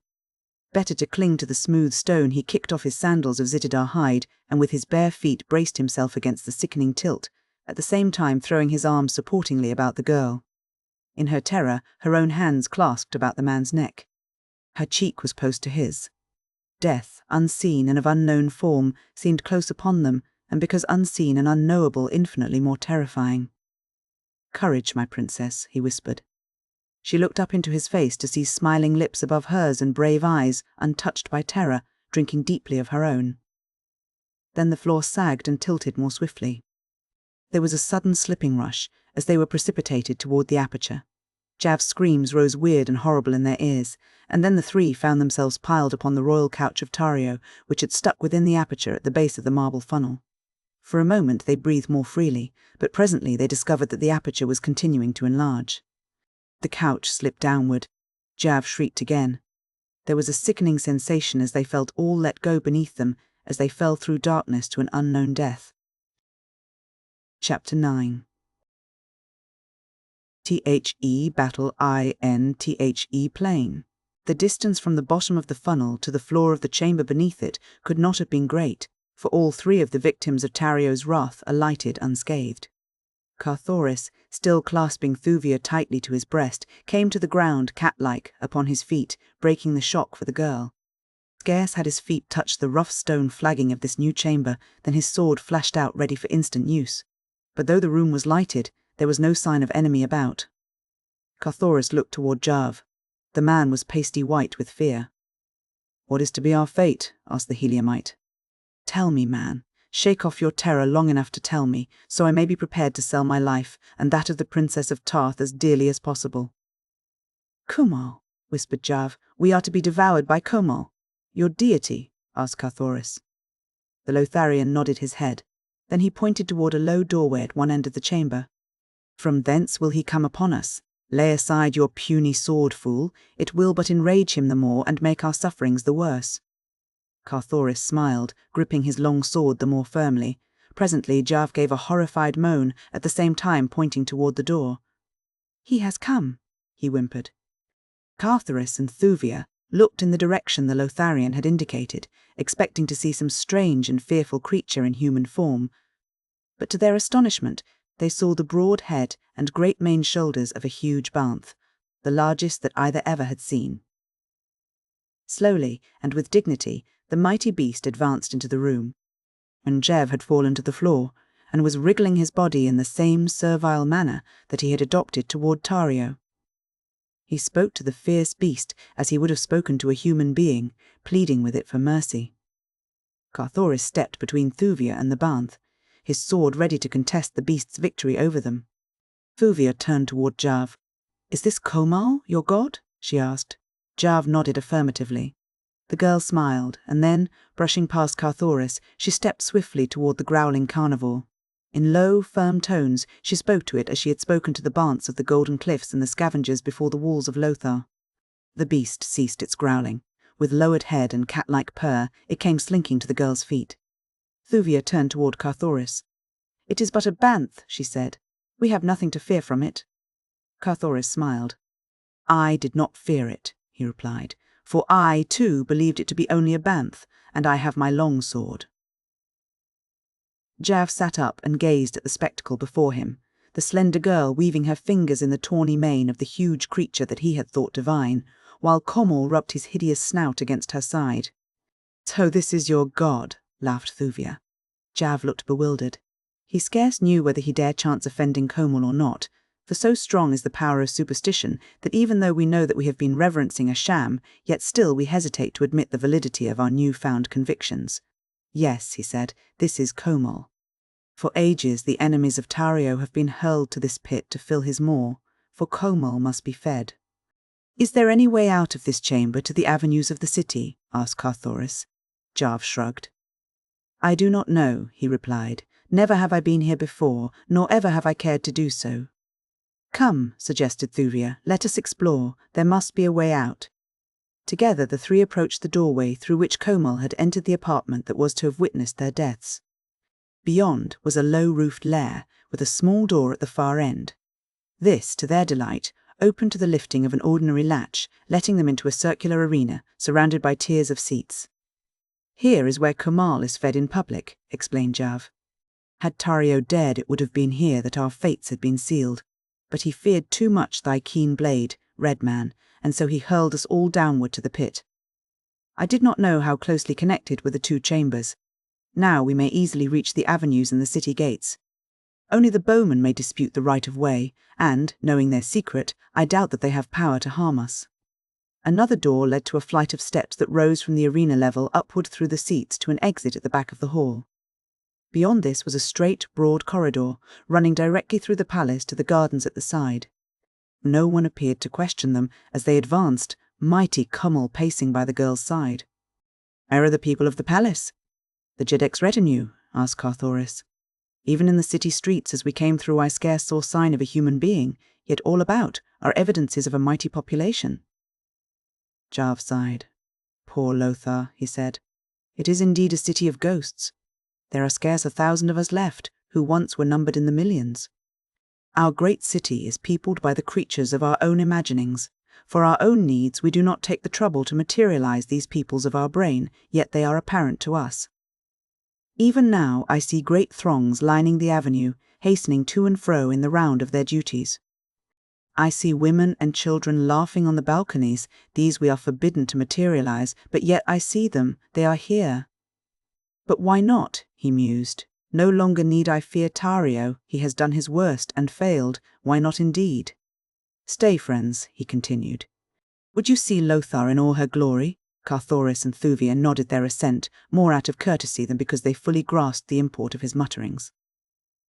Better to cling to the smooth stone, he kicked off his sandals of zitidar hide and with his bare feet braced himself against the sickening tilt, at the same time throwing his arms supportingly about the girl. In her terror, her own hands clasped about the man's neck. Her cheek was close to his. Death, unseen and of unknown form, seemed close upon them, and because unseen and unknowable, infinitely more terrifying. "Courage, my princess," he whispered. She looked up into his face to see smiling lips above hers and brave eyes, untouched by terror, drinking deeply of her own. Then the floor sagged and tilted more swiftly. There was a sudden slipping rush, as they were precipitated toward the aperture. Jav's screams rose weird and horrible in their ears, and then the three found themselves piled upon the royal couch of Tario, which had stuck within the aperture at the base of the marble funnel. For a moment they breathed more freely, but presently they discovered that the aperture was continuing to enlarge. The couch slipped downward. Jav shrieked again. There was a sickening sensation as they felt all let go beneath them as they fell through darkness to an unknown death. Chapter 9. The battle INTHE plane. The distance from the bottom of the funnel to the floor of the chamber beneath it could not have been great, for all three of the victims of Tario's wrath alighted unscathed. Carthoris, still clasping Thuvia tightly to his breast, came to the ground cat-like upon his feet, breaking the shock for the girl. Scarce had his feet touched the rough stone flagging of this new chamber than his sword flashed out ready for instant use. But though the room was lighted, there was no sign of enemy about. Carthoris looked toward Jav. The man was pasty white with fear. "What is to be our fate?" asked the Heliumite. "Tell me, man. Shake off your terror long enough to tell me, so I may be prepared to sell my life, and that of the Princess of Tarth as dearly as possible." "Kumal," whispered Jav, "we are to be devoured by Kumal." "Your deity?" asked Carthoris. The Lotharian nodded his head. Then he pointed toward a low doorway at one end of the chamber. "From thence will he come upon us. Lay aside your puny sword, fool. It will but enrage him the more and make our sufferings the worse." Carthoris smiled, gripping his long sword the more firmly. Presently Jav gave a horrified moan, at the same time pointing toward the door. "He has come," he whimpered. Carthoris and Thuvia looked in the direction the Lotharian had indicated, expecting to see some strange and fearful creature in human form. But to their astonishment, they saw the broad head and great maned shoulders of a huge banth, the largest that either ever had seen. Slowly and with dignity, the mighty beast advanced into the room. And Jev had fallen to the floor, and was wriggling his body in the same servile manner that he had adopted toward Tario. He spoke to the fierce beast as he would have spoken to a human being, pleading with it for mercy. Carthoris stepped between Thuvia and the banth, his sword ready to contest the beast's victory over them. Thuvia turned toward Jav. "Is this Komal, your god?" she asked. Jav nodded affirmatively. The girl smiled, and then, brushing past Carthoris, she stepped swiftly toward the growling carnivore. In low, firm tones, she spoke to it as she had spoken to the banths of the Golden Cliffs and the scavengers before the walls of Lothar. The beast ceased its growling. With lowered head and cat-like purr, it came slinking to the girl's feet. Thuvia turned toward Carthoris. "It is but a banth," she said. "We have nothing to fear from it." Carthoris smiled. "I did not fear it," he replied, "for I, too, believed it to be only a banth, and I have my long sword." Jav sat up and gazed at the spectacle before him, the slender girl weaving her fingers in the tawny mane of the huge creature that he had thought divine, while Komal rubbed his hideous snout against her side. "So this is your god," laughed Thuvia. Jav looked bewildered. He scarce knew whether he dare chance offending Komal or not, for so strong is the power of superstition that even though we know that we have been reverencing a sham, yet still we hesitate to admit the validity of our new-found convictions. "Yes," he said, "this is Komal. For ages the enemies of Tario have been hurled to this pit to fill his maw, for Komal must be fed." "Is there any way out of this chamber to the avenues of the city?" asked Carthoris. Jav shrugged. "I do not know," he replied. "Never have I been here before, nor ever have I cared to do so." "Come," suggested Thuvia, "let us explore. There must be a way out." Together the three approached the doorway through which Komal had entered the apartment that was to have witnessed their deaths. Beyond was a low-roofed lair, with a small door at the far end. This, to their delight, opened to the lifting of an ordinary latch, letting them into a circular arena, surrounded by tiers of seats. "Here is where Komal is fed in public," explained Jav. "Had Tario dared, it would have been here that our fates had been sealed. But he feared too much thy keen blade, Red Man, and so he hurled us all downward to the pit. I did not know how closely connected were the two chambers. Now we may easily reach the avenues and the city gates. Only the bowmen may dispute the right of way, and, knowing their secret, I doubt that they have power to harm us." Another door led to a flight of steps that rose from the arena level upward through the seats to an exit at the back of the hall. Beyond this was a straight, broad corridor, running directly through the palace to the gardens at the side. No one appeared to question them as they advanced, mighty Kummel pacing by the girl's side. "Where are the people of the palace?" "The Jedek's retinue," asked Carthoris. "Even in the city streets as we came through I scarce saw sign of a human being, yet all about are evidences of a mighty population." Jav sighed. Poor Lothar, he said. It is indeed a city of ghosts. There are scarce 1,000 of us left, who once were numbered in the millions. Our great city is peopled by the creatures of our own imaginings. For our own needs, we do not take the trouble to materialize these peoples of our brain, yet they are apparent to us. Even now I see great throngs lining the avenue, hastening to and fro in the round of their duties. I see women and children laughing on the balconies. These we are forbidden to materialize, but yet I see them, they are here. But why not? He mused. No longer need I fear Tario, he has done his worst and failed. Why not indeed? Stay, friends, he continued. Would you see Lothar in all her glory? Carthoris and Thuvia nodded their assent, more out of courtesy than because they fully grasped the import of his mutterings.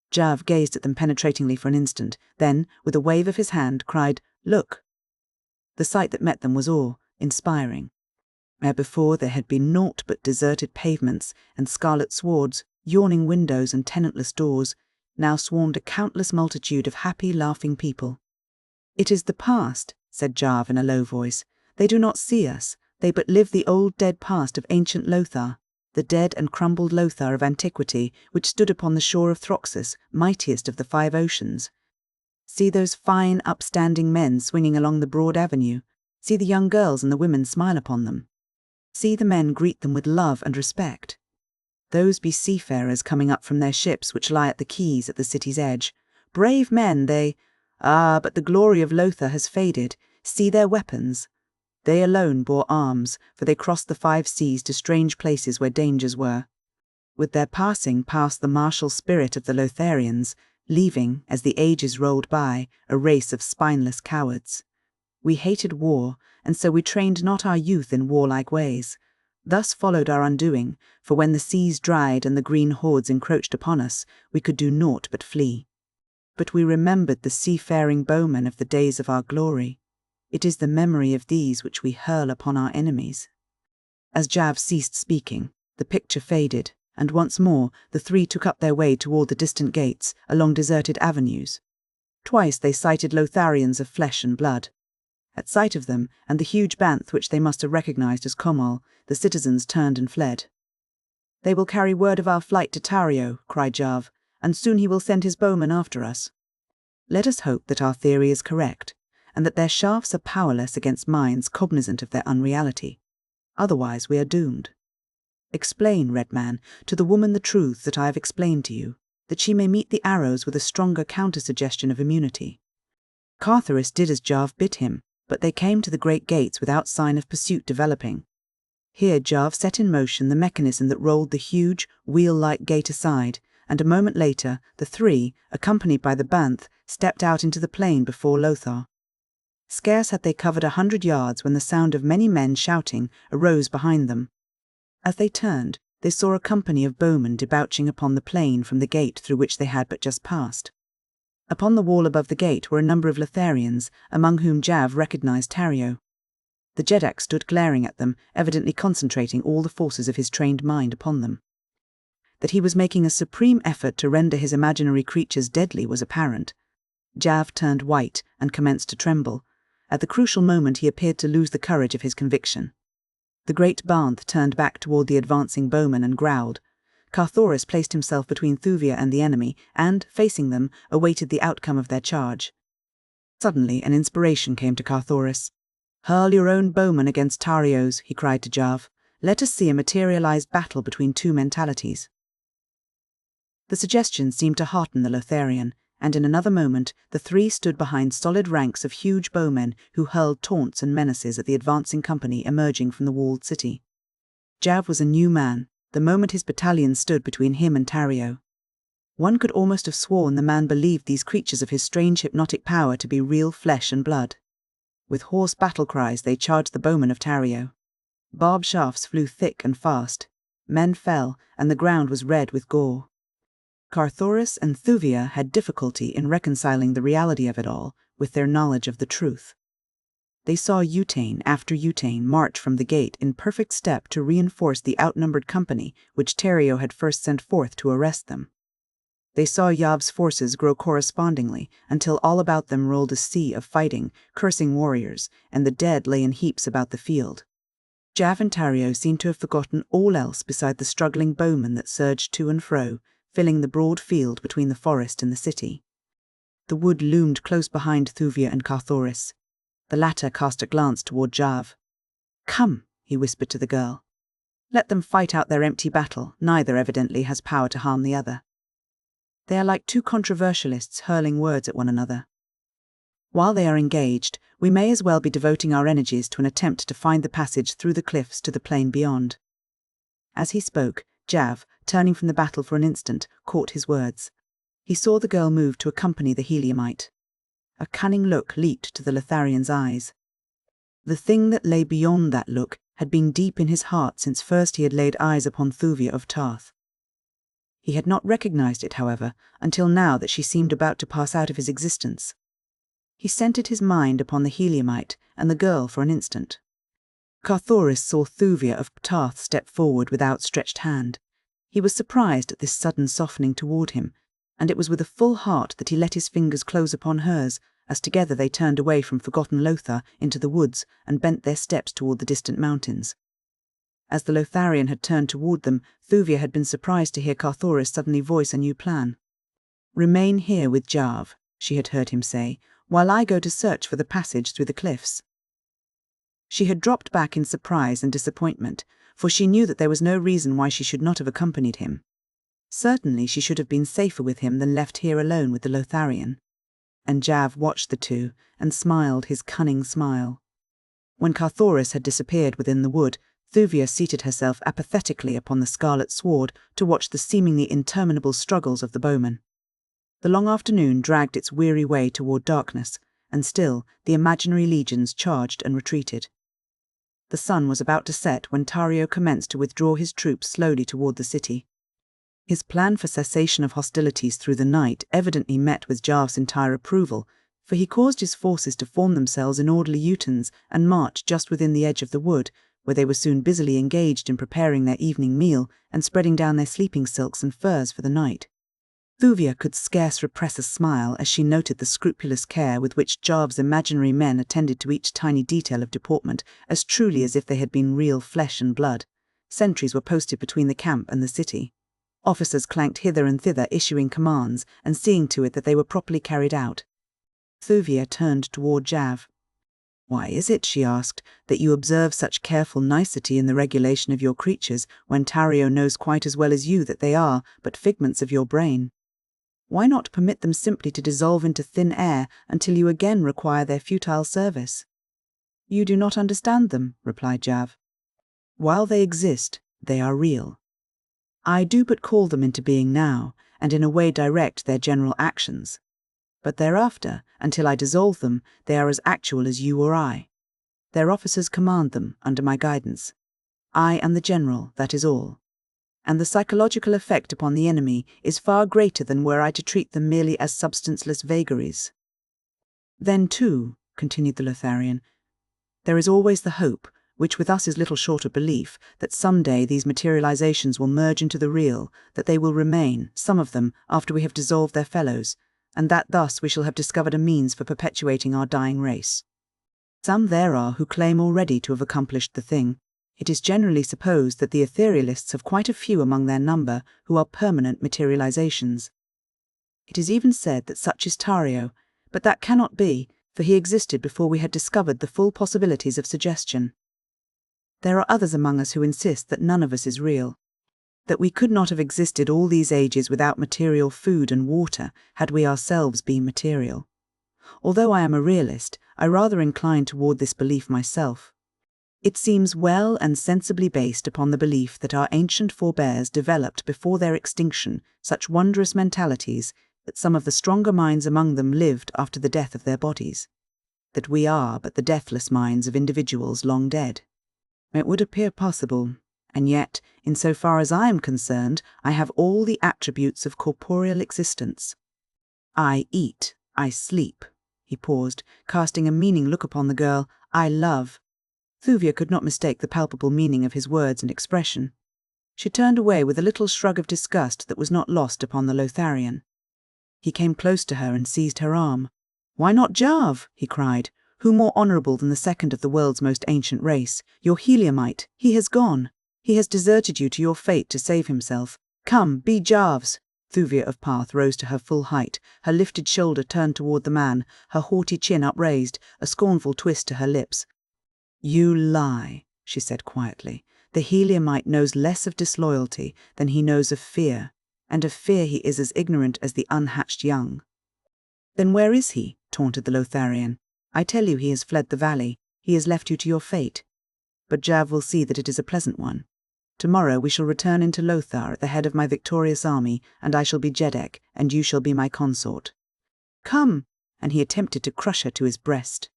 Jav gazed at them penetratingly for an instant, then, with a wave of his hand, cried, "Look!" The sight that met them was awe-inspiring. Where before there had been naught but deserted pavements and scarlet swords, yawning windows and tenantless doors, now swarmed a countless multitude of happy, laughing people. "It is the past," said Jav in a low voice. "They do not see us. They but live the old dead past of ancient Lothar, the dead and crumbled Lothar of antiquity, which stood upon the shore of Throxus, mightiest of the 5 oceans. See those fine, upstanding men swinging along the broad avenue. See the young girls and the women smile upon them. See the men greet them with love and respect. Those be seafarers coming up from their ships which lie at the quays at the city's edge. Brave men, they. Ah, but the glory of Lothar has faded. See their weapons. They alone bore arms, for they crossed the 5 seas to strange places where dangers were. With their passing passed the martial spirit of the Lotharians, leaving, as the ages rolled by, a race of spineless cowards. We hated war, and so we trained not our youth in warlike ways. Thus followed our undoing, for when the seas dried and the green hordes encroached upon us, we could do naught but flee. But we remembered the seafaring bowmen of the days of our glory. It is the memory of these which we hurl upon our enemies." As Jav ceased speaking, the picture faded, and once more the 3 took up their way toward the distant gates, along deserted avenues. Twice they sighted Lotharians of flesh and blood. At sight of them, and the huge banth which they must have recognized as Komal, the citizens turned and fled. "They will carry word of our flight to Tario," cried Jav, "and soon he will send his bowmen after us. Let us hope that our theory is correct, and that their shafts are powerless against minds cognizant of their unreality. Otherwise we are doomed. Explain, Red Man, to the woman the truth that I have explained to you, that she may meet the arrows with a stronger counter-suggestion of immunity." Carthoris did as Jav bid him, but they came to the great gates without sign of pursuit developing. Here Jav set in motion the mechanism that rolled the huge, wheel-like gate aside, and a moment later the 3, accompanied by the banth, stepped out into the plain before Lothar. Scarce had they covered 100 yards when the sound of many men shouting arose behind them. As they turned, they saw a company of bowmen debouching upon the plain from the gate through which they had but just passed. Upon the wall above the gate were a number of Lotharians, among whom Jav recognized Tario. The Jeddak stood glaring at them, evidently concentrating all the forces of his trained mind upon them. That he was making a supreme effort to render his imaginary creatures deadly was apparent. Jav turned white and commenced to tremble. At the crucial moment he appeared to lose the courage of his conviction. The great banth turned back toward the advancing bowmen and growled. Carthoris placed himself between Thuvia and the enemy, and, facing them, awaited the outcome of their charge. Suddenly an inspiration came to Carthoris. "Hurl your own bowmen against Tario's," he cried to Jav. "Let us see a materialized battle between 2 mentalities." The suggestion seemed to hearten the Lotharian, and in another moment the 3 stood behind solid ranks of huge bowmen who hurled taunts and menaces at the advancing company emerging from the walled city. Jav was a new man, the moment his battalion stood between him and Tario. One could almost have sworn the man believed these creatures of his strange hypnotic power to be real flesh and blood. With hoarse battle cries they charged the bowmen of Tario. Barbed shafts flew thick and fast. Men fell, and the ground was red with gore. Carthoris and Thuvia had difficulty in reconciling the reality of it all with their knowledge of the truth. They saw Utane after Utane march from the gate in perfect step to reinforce the outnumbered company which Tario had first sent forth to arrest them. They saw Yav's forces grow correspondingly until all about them rolled a sea of fighting, cursing warriors, and the dead lay in heaps about the field. Jav and Tario seemed to have forgotten all else beside the struggling bowmen that surged to and fro, filling the broad field between the forest and the city. The wood loomed close behind Thuvia and Carthoris. The latter cast a glance toward Jav. "Come," he whispered to the girl. "Let them fight out their empty battle. Neither evidently has power to harm the other. They are like two controversialists hurling words at one another. While they are engaged, we may as well be devoting our energies to an attempt to find the passage through the cliffs to the plain beyond." As he spoke, Jav, turning from the battle for an instant, caught his words. He saw the girl move to accompany the Heliumite. A cunning look leaped to the Lotharian's eyes. The thing that lay beyond that look had been deep in his heart since first he had laid eyes upon Thuvia of Tarth. He had not recognized it, however, until now that she seemed about to pass out of his existence. He centered his mind upon the Heliumite and the girl for an instant. Carthoris saw Thuvia of Tarth step forward with outstretched hand. He was surprised at this sudden softening toward him, and it was with a full heart that he let his fingers close upon hers, as together they turned away from forgotten Lothar into the woods and bent their steps toward the distant mountains. As the Lotharian had turned toward them, Thuvia had been surprised to hear Carthoris suddenly voice a new plan. "Remain here with Jav," she had heard him say, "while I go to search for the passage through the cliffs." She had dropped back in surprise and disappointment, for she knew that there was no reason why she should not have accompanied him. Certainly she should have been safer with him than left here alone with the Lotharian. And Jav watched the two and smiled his cunning smile. When Carthoris had disappeared within the wood, Thuvia seated herself apathetically upon the scarlet sward to watch the seemingly interminable struggles of the bowmen. The long afternoon dragged its weary way toward darkness, and still the imaginary legions charged and retreated. The sun was about to set when Tario commenced to withdraw his troops slowly toward the city. His plan for cessation of hostilities through the night evidently met with Jav's entire approval, for he caused his forces to form themselves in orderly U-turns and march just within the edge of the wood, where they were soon busily engaged in preparing their evening meal and spreading down their sleeping silks and furs for the night. Thuvia could scarce repress a smile as she noted the scrupulous care with which Jav's imaginary men attended to each tiny detail of deportment, as truly as if they had been real flesh and blood. Sentries were posted between the camp and the city. Officers clanked hither and thither issuing commands and seeing to it that they were properly carried out. Thuvia turned toward Jav. "Why is it," she asked, "that you observe such careful nicety in the regulation of your creatures when Tario knows quite as well as you that they are but figments of your brain? Why not permit them simply to dissolve into thin air until you again require their futile service?" "You do not understand them," replied Jav. "While they exist, they are real. I do but call them into being now, and in a way direct their general actions. But thereafter, until I dissolve them, they are as actual as you or I. Their officers command them, under my guidance. I am the general, that is all. And the psychological effect upon the enemy is far greater than were I to treat them merely as substanceless vagaries." "Then, too," continued the Lotharian, "there is always the hope, which with us is little short of belief, that some day these materializations will merge into the real, that they will remain, some of them, after we have dissolved their fellows, and that thus we shall have discovered a means for perpetuating our dying race. Some there are who claim already to have accomplished the thing. It is generally supposed that the etherealists have quite a few among their number who are permanent materializations. It is even said that such is Tario, but that cannot be, for he existed before we had discovered the full possibilities of suggestion. There are others among us who insist that none of us is real, that we could not have existed all these ages without material food and water had we ourselves been material. Although I am a realist, I rather incline toward this belief myself. It seems well and sensibly based upon the belief that our ancient forebears developed before their extinction such wondrous mentalities that some of the stronger minds among them lived after the death of their bodies, that we are but the deathless minds of individuals long dead. It would appear possible, and yet, in so far as I am concerned, I have all the attributes of corporeal existence. I eat, I sleep." He paused, casting a meaning look upon the girl. "I love." Thuvia could not mistake the palpable meaning of his words and expression. She turned away with a little shrug of disgust that was not lost upon the Lotharian. He came close to her and seized her arm. "Why not Jav?" he cried. Who more honourable than the second of the world's most ancient race? Your Heliumite. He has gone. He has deserted you to your fate to save himself. Come, be Jarves. Thuvia of Parth rose to her full height, her lifted shoulder turned toward the man, her haughty chin upraised, a scornful twist to her lips. You lie, she said quietly. The Heliumite knows less of disloyalty than he knows of fear, and of fear he is as ignorant as the unhatched young. Then where is he? Taunted the Lotharian. I tell you he has fled the valley. He has left you to your fate. But Jav will see that it is a pleasant one. Tomorrow we shall return into Lothar at the head of my victorious army, and I shall be Jedek, and you shall be my consort. Come! And he attempted to crush her to his breast.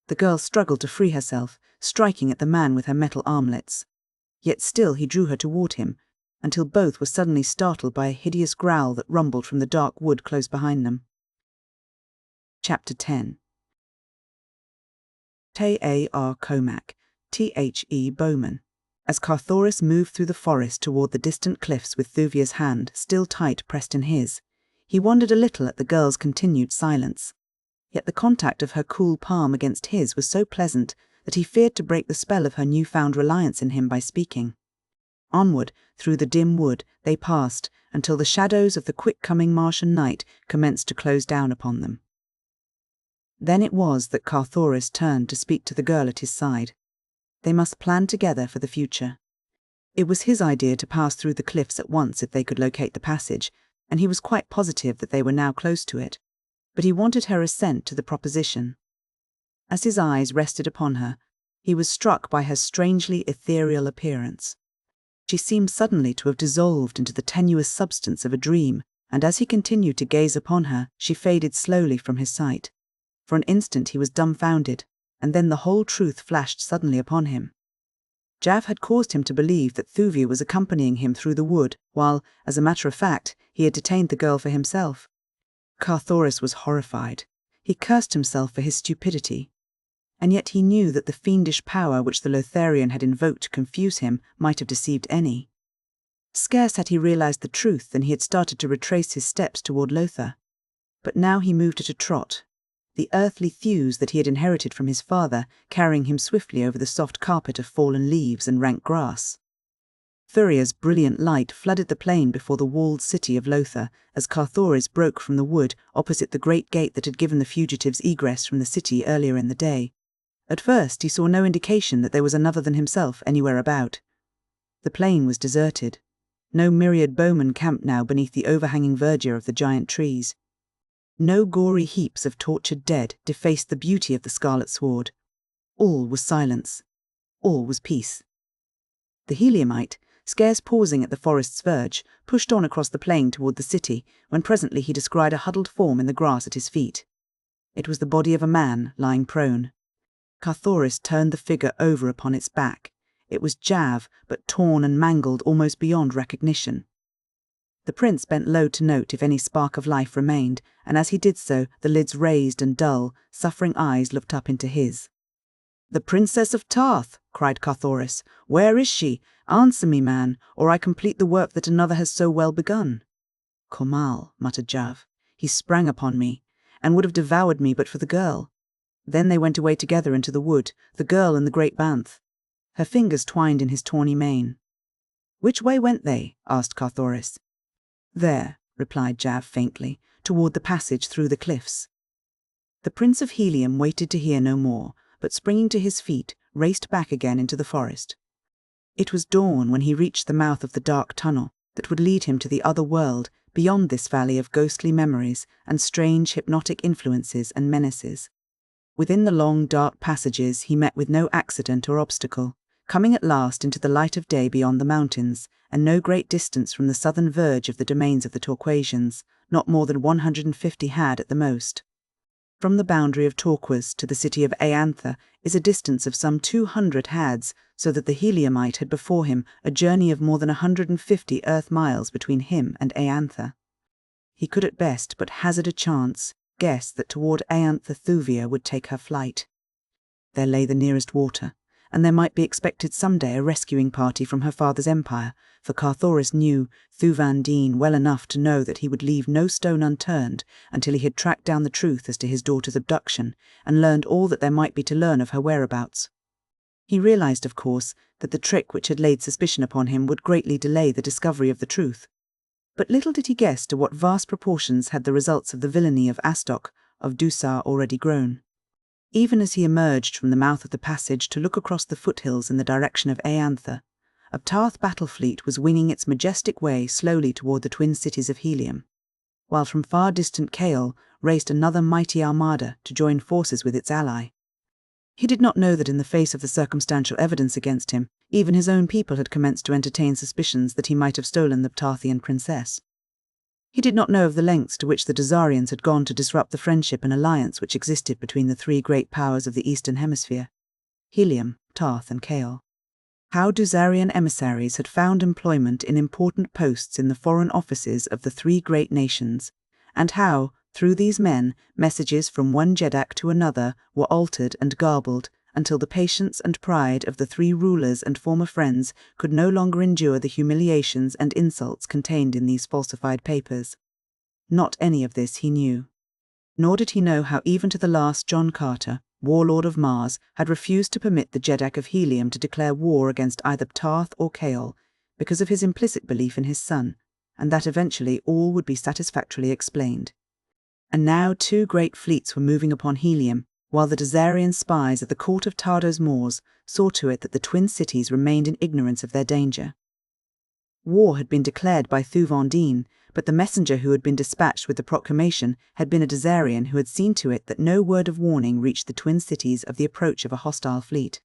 The girl struggled to free herself, striking at the man with her metal armlets. Yet still he drew her toward him, until both were suddenly startled by a hideous growl that rumbled from the dark wood close behind them. Chapter 10. T.A.R. Comac, T.H.E. Bowman. As Carthoris moved through the forest toward the distant cliffs with Thuvia's hand still tight pressed in his, he wondered a little at the girl's continued silence. Yet the contact of her cool palm against his was so pleasant that he feared to break the spell of her newfound reliance in him by speaking. Onward, through the dim wood, they passed, until the shadows of the quick-coming Martian night commenced to close down upon them. Then it was that Carthoris turned to speak to the girl at his side. They must plan together for the future. It was his idea to pass through the cliffs at once if they could locate the passage, and he was quite positive that they were now close to it. But he wanted her assent to the proposition. As his eyes rested upon her, he was struck by her strangely ethereal appearance. She seemed suddenly to have dissolved into the tenuous substance of a dream, and as he continued to gaze upon her, she faded slowly from his sight. For an instant he was dumbfounded, and then the whole truth flashed suddenly upon him. Jav had caused him to believe that Thuvia was accompanying him through the wood, while, as a matter of fact, he had detained the girl for himself. Carthoris was horrified. He cursed himself for his stupidity. And yet he knew that the fiendish power which the Lotharian had invoked to confuse him might have deceived any. Scarce had he realized the truth than he had started to retrace his steps toward Lothar. But now he moved at a trot, the earthly thews that he had inherited from his father carrying him swiftly over the soft carpet of fallen leaves and rank grass. Thuria's brilliant light flooded the plain before the walled city of Lothar as Carthoris broke from the wood opposite the great gate that had given the fugitives egress from the city earlier in the day. At first he saw no indication that there was another than himself anywhere about. The plain was deserted. No myriad bowmen camped now beneath the overhanging verdure of the giant trees. No gory heaps of tortured dead defaced the beauty of the scarlet sward. All was silence. All was peace. The Heliumite, scarce pausing at the forest's verge, pushed on across the plain toward the city, when presently he descried a huddled form in the grass at his feet. It was the body of a man lying prone. Carthoris turned the figure over upon its back. It was Jav, but torn and mangled almost beyond recognition. The prince bent low to note if any spark of life remained, and as he did so, the lids raised and dull, suffering eyes looked up into his. "The Princess of Tarth!" cried Carthoris. "Where is she? Answer me, man, or I complete the work that another has so well begun." "Komal," muttered Jav. "He sprang upon me, and would have devoured me but for the girl." Then they went away together into the wood, the girl and the great Banth. Her fingers twined in his tawny mane. "Which way went they?" asked Carthoris. "There," replied Jav faintly, toward the passage through the cliffs. The Prince of Helium waited to hear no more, but springing to his feet, raced back again into the forest. It was dawn when he reached the mouth of the dark tunnel that would lead him to the other world, beyond this valley of ghostly memories and strange hypnotic influences and menaces. Within the long, dark passages he met with no accident or obstacle, coming at last into the light of day beyond the mountains, and no great distance from the southern verge of the domains of the Torquasians, not more than 150 had at the most. From the boundary of Torquas to the city of Aantha is a distance of some 200 hads, so that the Heliumite had before him a journey of more than 150 earth miles between him and Aantha. He could at best but hazard a chance, guess that toward Aantha Thuvia would take her flight. There lay the nearest water, and there might be expected someday a rescuing party from her father's empire, for Carthoris knew Thuvia well enough to know that he would leave no stone unturned until he had tracked down the truth as to his daughter's abduction and learned all that there might be to learn of her whereabouts. He realized, of course, that the trick which had laid suspicion upon him would greatly delay the discovery of the truth. But little did he guess to what vast proportions had the results of the villainy of Astok, of Dusar already grown. Even as he emerged from the mouth of the passage to look across the foothills in the direction of Aantha, a Ptarth battle fleet was winging its majestic way slowly toward the twin cities of Helium, while from far distant Chaol raced another mighty armada to join forces with its ally. He did not know that in the face of the circumstantial evidence against him, even his own people had commenced to entertain suspicions that he might have stolen the Ptarthian princess. He did not know of the lengths to which the Dusarians had gone to disrupt the friendship and alliance which existed between the three great powers of the Eastern Hemisphere, Helium, Ptarth, and Chaol. How Dusarian emissaries had found employment in important posts in the foreign offices of the three great nations, and how, through these men, messages from one Jeddak to another were altered and garbled until the patience and pride of the three rulers and former friends could no longer endure the humiliations and insults contained in these falsified papers. Not any of this he knew. Nor did he know how even to the last John Carter, warlord of Mars, had refused to permit the Jeddak of Helium to declare war against either Ptarth or Chaol because of his implicit belief in his son, and that eventually all would be satisfactorily explained. And now 2 great fleets were moving upon Helium, while the Dusarian spies at the court of Tardos Mors saw to it that the twin cities remained in ignorance of their danger. War had been declared by Thuvia, but the messenger who had been dispatched with the proclamation had been a Dusarian who had seen to it that no word of warning reached the twin cities of the approach of a hostile fleet.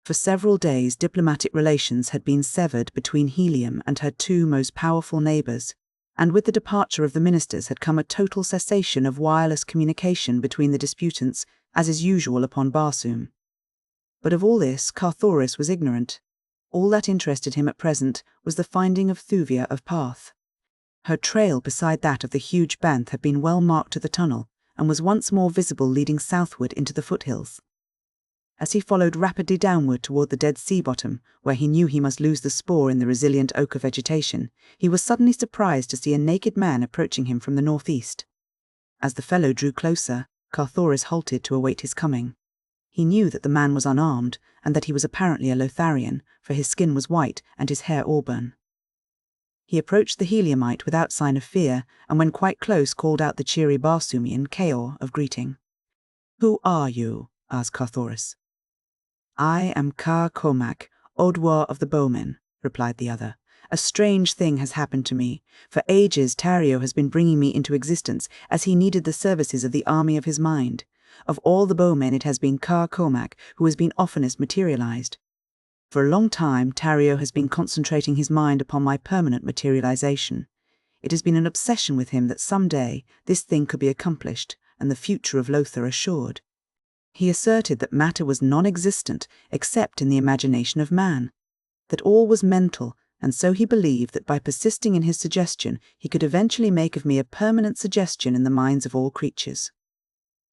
For several days diplomatic relations had been severed between Helium and her 2 most powerful neighbours, and with the departure of the ministers had come a total cessation of wireless communication between the disputants, as is usual upon Barsoom. But of all this Carthoris was ignorant. All that interested him at present was the finding of Thuvia of Parth. Her trail beside that of the huge banth had been well marked to the tunnel, and was once more visible leading southward into the foothills. As he followed rapidly downward toward the Dead Sea bottom, where he knew he must lose the spoor in the resilient ochre vegetation, he was suddenly surprised to see a naked man approaching him from the northeast. As the fellow drew closer, Carthoris halted to await his coming. He knew that the man was unarmed, and that he was apparently a Lotharian, for his skin was white and his hair auburn. He approached the Heliumite without sign of fear, and when quite close called out the cheery Barsoomian Chaol of greeting. "Who are you?" asked Carthoris. "I am Kar Komak, Odwar of the Bowmen," replied the other. "A strange thing has happened to me. For ages Tario has been bringing me into existence, as he needed the services of the army of his mind. Of all the bowmen it has been Kar Komak who has been oftenest materialized. For a long time Tario has been concentrating his mind upon my permanent materialization. It has been an obsession with him that someday this thing could be accomplished, and the future of Lothar assured. He asserted that matter was non-existent except in the imagination of man, that all was mental, and so he believed that by persisting in his suggestion he could eventually make of me a permanent suggestion in the minds of all creatures.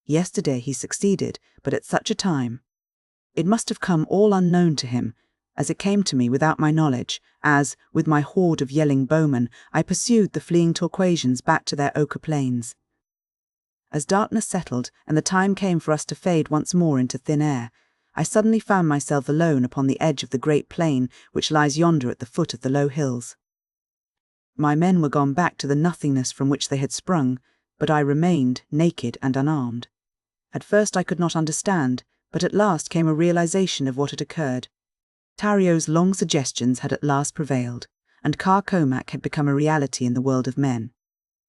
Yesterday he succeeded, but at such a time. It must have come all unknown to him, as it came to me without my knowledge, as, with my horde of yelling bowmen, I pursued the fleeing Torquasians back to their ochre plains. As darkness settled, and the time came for us to fade once more into thin air, I suddenly found myself alone upon the edge of the great plain which lies yonder at the foot of the low hills. My men were gone back to the nothingness from which they had sprung, but I remained naked and unarmed. At first I could not understand, but at last came a realization of what had occurred. Tario's long suggestions had at last prevailed, and Kar Komak had become a reality in the world of men.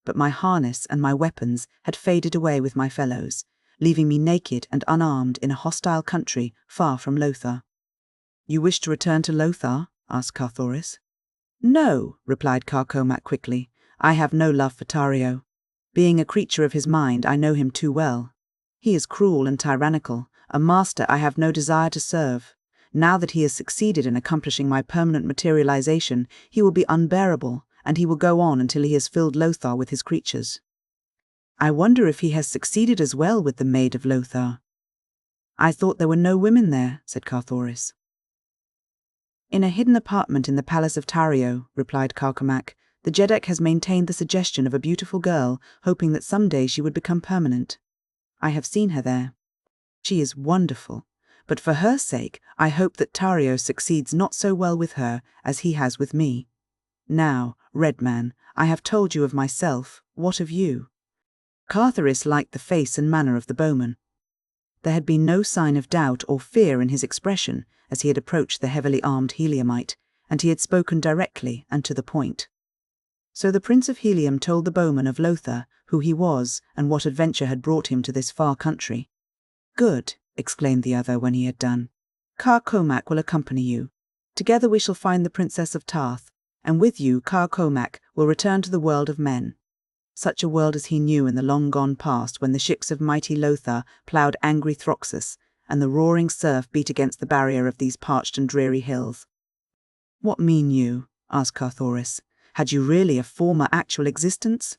But my harness and my weapons had faded away with my fellows, leaving me naked and unarmed in a hostile country far from Lothar. "You wish to return to Lothar?" asked Carthoris. "No," replied Kar Komak quickly. "I have no love for Tario. Being a creature of his mind, I know him too well. He is cruel and tyrannical, a master I have no desire to serve. Now that he has succeeded in accomplishing my permanent materialization, he will be unbearable, and he will go on until he has filled Lothar with his creatures. I wonder if he has succeeded as well with the Maid of Lothar." I thought there were no women there, said Carthoris. In a hidden apartment in the palace of Tario, replied Carcomac, the Jeddak has maintained the suggestion of a beautiful girl, hoping that someday she would become permanent. I have seen her there. She is wonderful, but for her sake I hope that Tario succeeds not so well with her as he has with me. Now, Red Man, I have told you of myself, what of you? Carthoris liked the face and manner of the bowman. There had been no sign of doubt or fear in his expression as he had approached the heavily armed Heliumite, and he had spoken directly and to the point. So the Prince of Helium told the bowman of Lothar, who he was, and what adventure had brought him to this far country. Good, exclaimed the other when he had done. Carcomac will accompany you. Together we shall find the Princess of Tarth, and with you Carcomac will return to the world of men. Such a world as he knew in the long-gone past when the ships of mighty Lothar ploughed angry Throxus, and the roaring surf beat against the barrier of these parched and dreary hills. What mean you? Asked Carthoris. Had you really a former actual existence?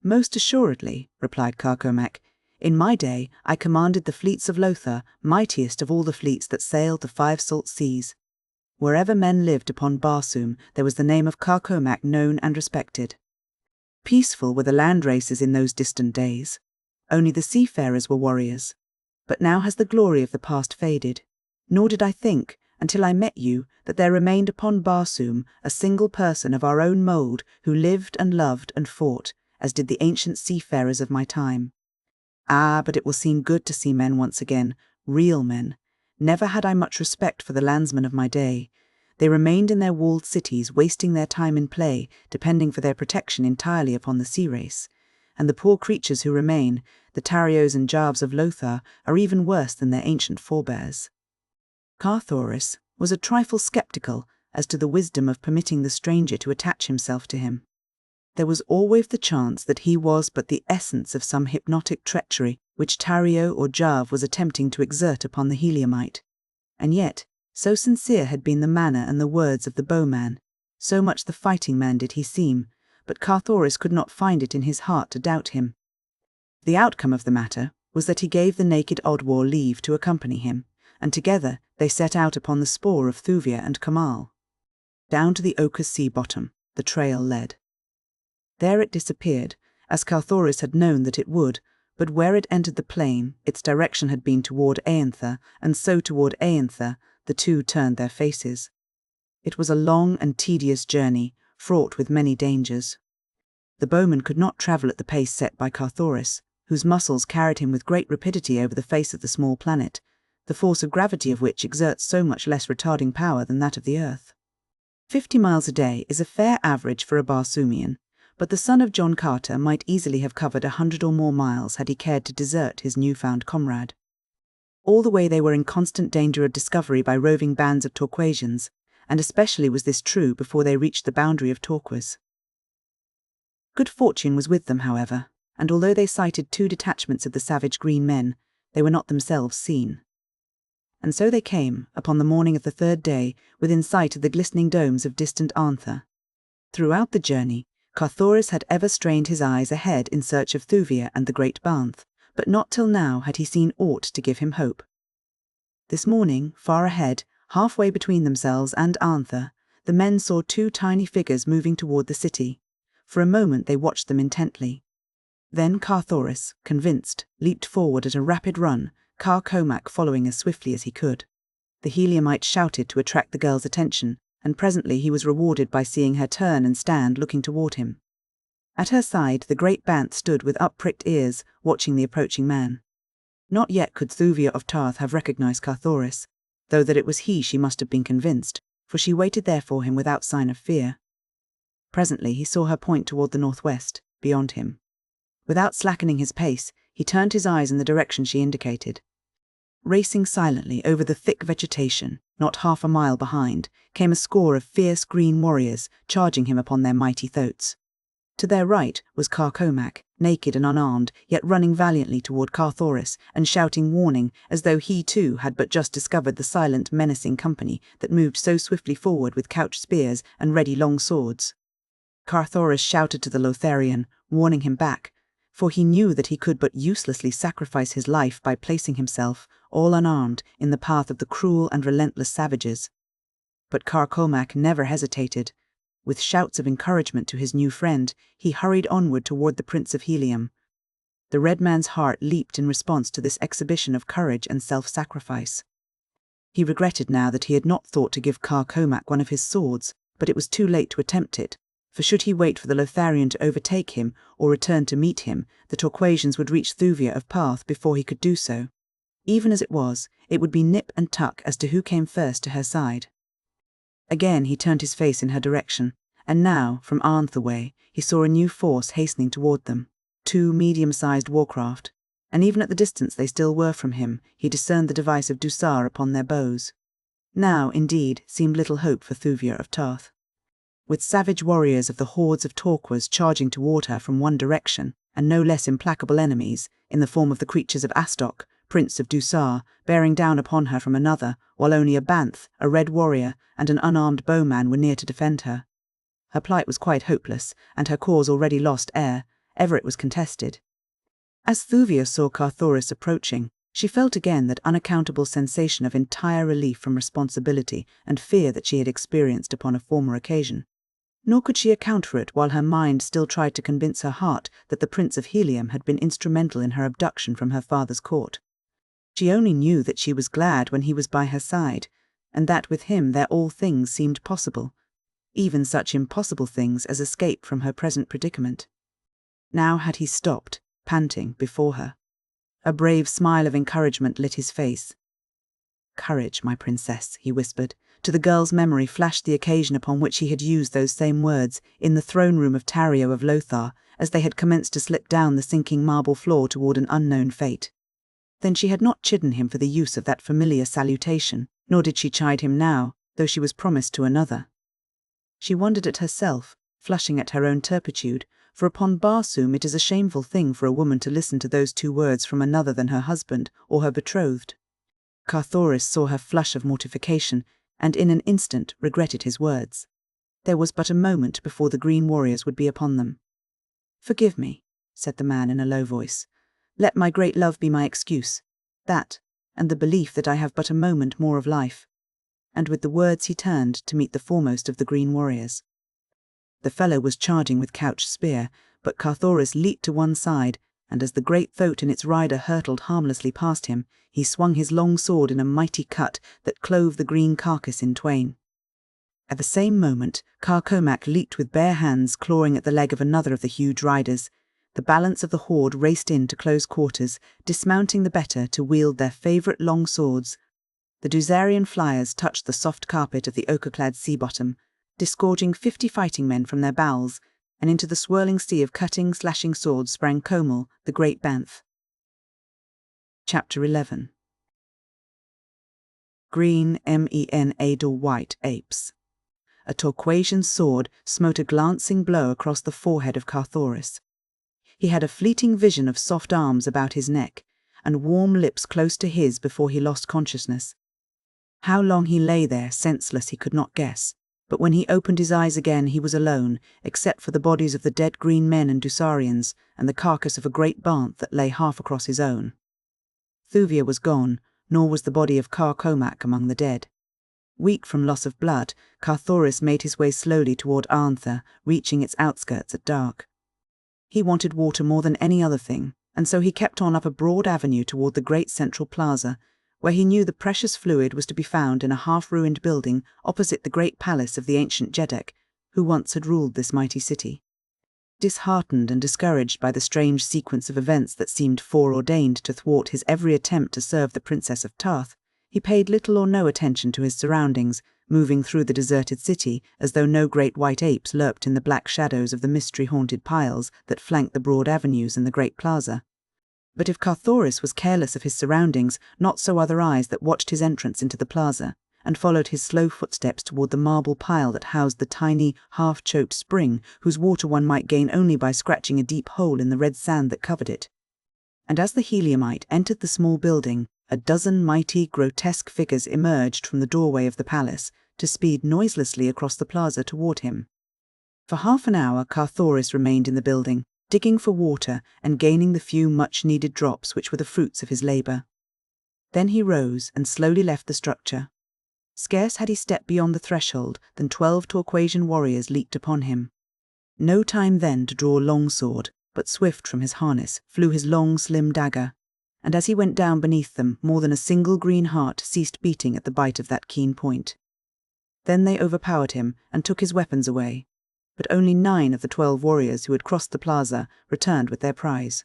Most assuredly, replied Carcomac. In my day I commanded the fleets of Lothar, mightiest of all the fleets that sailed the 5 salt seas. Wherever men lived upon Barsoom, there was the name of Carcomac known and respected. Peaceful were the land races in those distant days. Only the seafarers were warriors. But now has the glory of the past faded. Nor did I think, until I met you, that there remained upon Barsoom a single person of our own mould who lived and loved and fought, as did the ancient seafarers of my time. Ah, but it will seem good to see men once again, real men. Never had I much respect for the landsmen of my day. They remained in their walled cities, wasting their time in play, depending for their protection entirely upon the sea race. And the poor creatures who remain, the Tarios and Jarvs of Lothar, are even worse than their ancient forebears. Carthoris was a trifle sceptical as to the wisdom of permitting the stranger to attach himself to him. There was always the chance that he was but the essence of some hypnotic treachery which Tario or Jarv was attempting to exert upon the Heliumite. And yet, so sincere had been the manner and the words of the bowman, so much the fighting man did he seem, but Carthoris could not find it in his heart to doubt him. The outcome of the matter was that he gave the naked Oddwar leave to accompany him, and together they set out upon the spoor of Thuvia and Kamal. Down to the ochre sea bottom the trail led. There it disappeared, as Carthoris had known that it would, but where it entered the plain, its direction had been toward Aenther, and so toward Aenther the two turned their faces. It was a long and tedious journey, fraught with many dangers. The bowman could not travel at the pace set by Carthoris, whose muscles carried him with great rapidity over the face of the small planet, the force of gravity of which exerts so much less retarding power than that of the earth. 50 miles a day is a fair average for a Barsoomian, but the son of John Carter might easily have covered 100 or more miles had he cared to desert his newfound comrade. All the way they were in constant danger of discovery by roving bands of Torquasians, and especially was this true before they reached the boundary of Torquas. Good fortune was with them, however, and although they sighted 2 detachments of the savage green men, they were not themselves seen. And so they came, upon the morning of the 3rd day, within sight of the glistening domes of distant Aenther. Throughout the journey, Carthoris had ever strained his eyes ahead in search of Thuvia and the great Banth, but not till now had he seen aught to give him hope. This morning, far ahead, halfway between themselves and Aenther, the men saw 2 tiny figures moving toward the city. For a moment they watched them intently. Then Carthoris, convinced, leaped forward at a rapid run, Carcomac following as swiftly as he could. The Heliumite shouted to attract the girl's attention, and presently he was rewarded by seeing her turn and stand looking toward him. At her side the great Banth stood with up-pricked ears, watching the approaching man. Not yet could Thuvia of Tarth have recognized Carthoris, though that it was he she must have been convinced, for she waited there for him without sign of fear. Presently he saw her point toward the northwest, beyond him. Without slackening his pace, he turned his eyes in the direction she indicated. Racing silently over the thick vegetation, not half a mile behind, came a score of fierce green warriors, charging him upon their mighty thoats. To their right was Carcomac, naked and unarmed, yet running valiantly toward Carthoris, and shouting warning, as though he too had but just discovered the silent, menacing company that moved so swiftly forward with couched spears and ready long swords. Carthoris shouted to the Lotharian, warning him back, for he knew that he could but uselessly sacrifice his life by placing himself, all unarmed, in the path of the cruel and relentless savages. But Carcomac never hesitated. With shouts of encouragement to his new friend, he hurried onward toward the Prince of Helium. The red man's heart leaped in response to this exhibition of courage and self-sacrifice. He regretted now that he had not thought to give Carcomac one of his swords, but it was too late to attempt it, for should he wait for the Lotharian to overtake him or return to meet him, the Torquasians would reach Thuvia of Parth before he could do so. Even as it was, it would be nip and tuck as to who came first to her side. Again he turned his face in her direction, and now, from Arnth away, he saw a new force hastening toward them, 2 medium-sized warcraft, and even at the distance they still were from him, he discerned the device of Dusar upon their bows. Now, indeed, seemed little hope for Thuvia of Tarth. With savage warriors of the hordes of Torquas charging toward her from one direction, and no less implacable enemies, in the form of the creatures of Astok, Prince of Dusar, bearing down upon her from another, while only a Banth, a red warrior, and an unarmed bowman were near to defend her. Her plight was quite hopeless, and her cause already lost ere ever it was contested. As Thuvia saw Carthoris approaching, she felt again that unaccountable sensation of entire relief from responsibility and fear that she had experienced upon a former occasion. Nor could she account for it while her mind still tried to convince her heart that the Prince of Helium had been instrumental in her abduction from her father's court. She only knew that she was glad when he was by her side, and that with him there all things seemed possible, even such impossible things as escape from her present predicament. Now had he stopped, panting, before her. A brave smile of encouragement lit his face. "Courage, my princess," he whispered. To the girl's memory flashed the occasion upon which he had used those same words in the throne room of Tario of Lothar, as they had commenced to slip down the sinking marble floor toward an unknown fate. Then she had not chidden him for the use of that familiar salutation, nor did she chide him now, though she was promised to another. She wondered at herself, flushing at her own turpitude, for upon Barsoom it is a shameful thing for a woman to listen to those 2 words from another than her husband or her betrothed. Carthoris saw her flush of mortification, and in an instant regretted his words. There was but a moment before the green warriors would be upon them. "Forgive me," said the man in a low voice. "Let my great love be my excuse. That, and the belief that I have but a moment more of life." And with the words he turned to meet the foremost of the green warriors. The fellow was charging with couched spear, but Carthoris leaped to one side, and as the great thoat and its rider hurtled harmlessly past him, he swung his long sword in a mighty cut that clove the green carcass in twain. At the same moment, Carcomac leaped with bare hands, clawing at the leg of another of the huge riders. The balance of the horde raced in to close quarters, dismounting the better to wield their favourite long swords. The Dusarian flyers touched the soft carpet of the ochre-clad sea-bottom, disgorging 50 fighting men from their bowels, and into the swirling sea of cutting, slashing swords sprang Comel, the great Banth. Chapter 11. Green men white apes. A Torquasian sword smote a glancing blow across the forehead of Carthoris. He had a fleeting vision of soft arms about his neck, and warm lips close to his before he lost consciousness. How long he lay there, senseless, he could not guess, but when he opened his eyes again he was alone, except for the bodies of the dead green men and Dusarians, and the carcass of a great Banth that lay half across his own. Thuvia was gone, nor was the body of Carcomac among the dead. Weak from loss of blood, Carthoris made his way slowly toward Arntha, reaching its outskirts at dark. He wanted water more than any other thing, and so he kept on up a broad avenue toward the great central plaza, where he knew the precious fluid was to be found in a half-ruined building opposite the great palace of the ancient Jedek, who once had ruled this mighty city. Disheartened and discouraged by the strange sequence of events that seemed foreordained to thwart his every attempt to serve the Princess of Tarth, he paid little or no attention to his surroundings, moving through the deserted city as though no great white apes lurked in the black shadows of the mystery-haunted piles that flanked the broad avenues in the great plaza. But if Carthoris was careless of his surroundings, not so other eyes that watched his entrance into the plaza, and followed his slow footsteps toward the marble pile that housed the tiny, half-choked spring whose water one might gain only by scratching a deep hole in the red sand that covered it. And as the Heliumite entered the small building, a dozen mighty, grotesque figures emerged from the doorway of the palace to speed noiselessly across the plaza toward him. For half an hour Carthoris remained in the building, digging for water and gaining the few much-needed drops which were the fruits of his labour. Then he rose and slowly left the structure. Scarce had he stepped beyond the threshold than 12 Torquasian warriors leaped upon him. No time then to draw longsword, but swift from his harness flew his long, slim dagger, and as he went down beneath them, more than a single green heart ceased beating at the bite of that keen point. Then they overpowered him and took his weapons away, but only 9 of the 12 warriors who had crossed the plaza returned with their prize.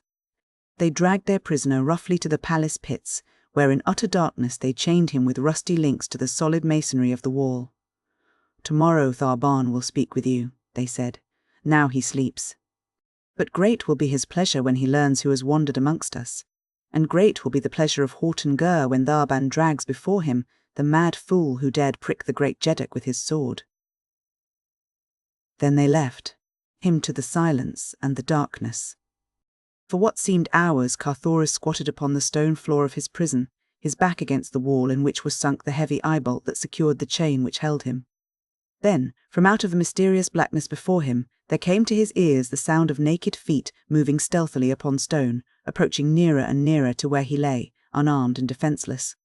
They dragged their prisoner roughly to the palace pits, where in utter darkness they chained him with rusty links to the solid masonry of the wall. "Tomorrow Tharban will speak with you," they said. "Now he sleeps. But great will be his pleasure when he learns who has wandered amongst us, and great will be the pleasure of Horton Gur when Tharban drags before him the mad fool who dared prick the great Jeddak with his sword." Then they left, him to the silence and the darkness. For what seemed hours Carthoris squatted upon the stone floor of his prison, his back against the wall in which was sunk the heavy eye-bolt that secured the chain which held him. Then, from out of the mysterious blackness before him, there came to his ears the sound of naked feet moving stealthily upon stone, approaching nearer and nearer to where he lay, unarmed and defenseless.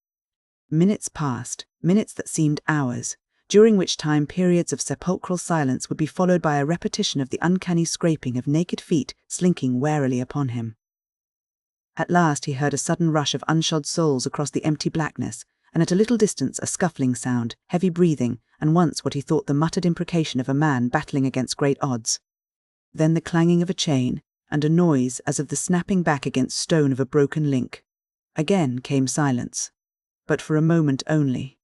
Minutes passed, minutes that seemed hours, during which time periods of sepulchral silence would be followed by a repetition of the uncanny scraping of naked feet slinking warily upon him. At last he heard a sudden rush of unshod souls across the empty blackness, and at a little distance a scuffling sound, heavy breathing, and once what he thought the muttered imprecation of a man battling against great odds. Then the clanging of a chain, and a noise as of the snapping back against stone of a broken link. Again came silence, but for a moment only.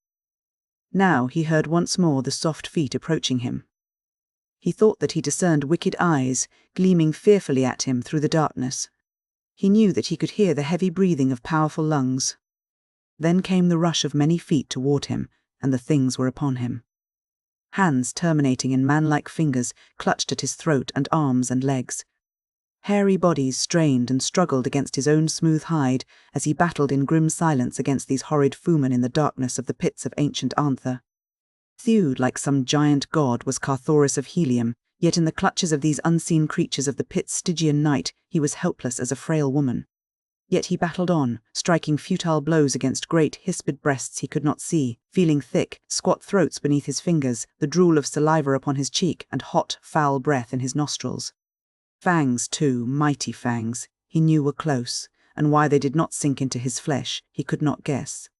Now he heard once more the soft feet approaching him. He thought that he discerned wicked eyes gleaming fearfully at him through the darkness. He knew that he could hear the heavy breathing of powerful lungs. Then came the rush of many feet toward him, and the things were upon him. Hands terminating in man-like fingers clutched at his throat and arms and legs. Hairy bodies strained and struggled against his own smooth hide as he battled in grim silence against these horrid bowmen in the darkness of the pits of ancient Anther. Thewed like some giant god was Carthoris of Helium, yet in the clutches of these unseen creatures of the pit's Stygian night he was helpless as a frail woman. Yet he battled on, striking futile blows against great, hispid breasts he could not see, feeling thick, squat throats beneath his fingers, the drool of saliva upon his cheek, and hot, foul breath in his nostrils. Fangs, too, mighty fangs, he knew were close, and why they did not sink into his flesh he could not guess.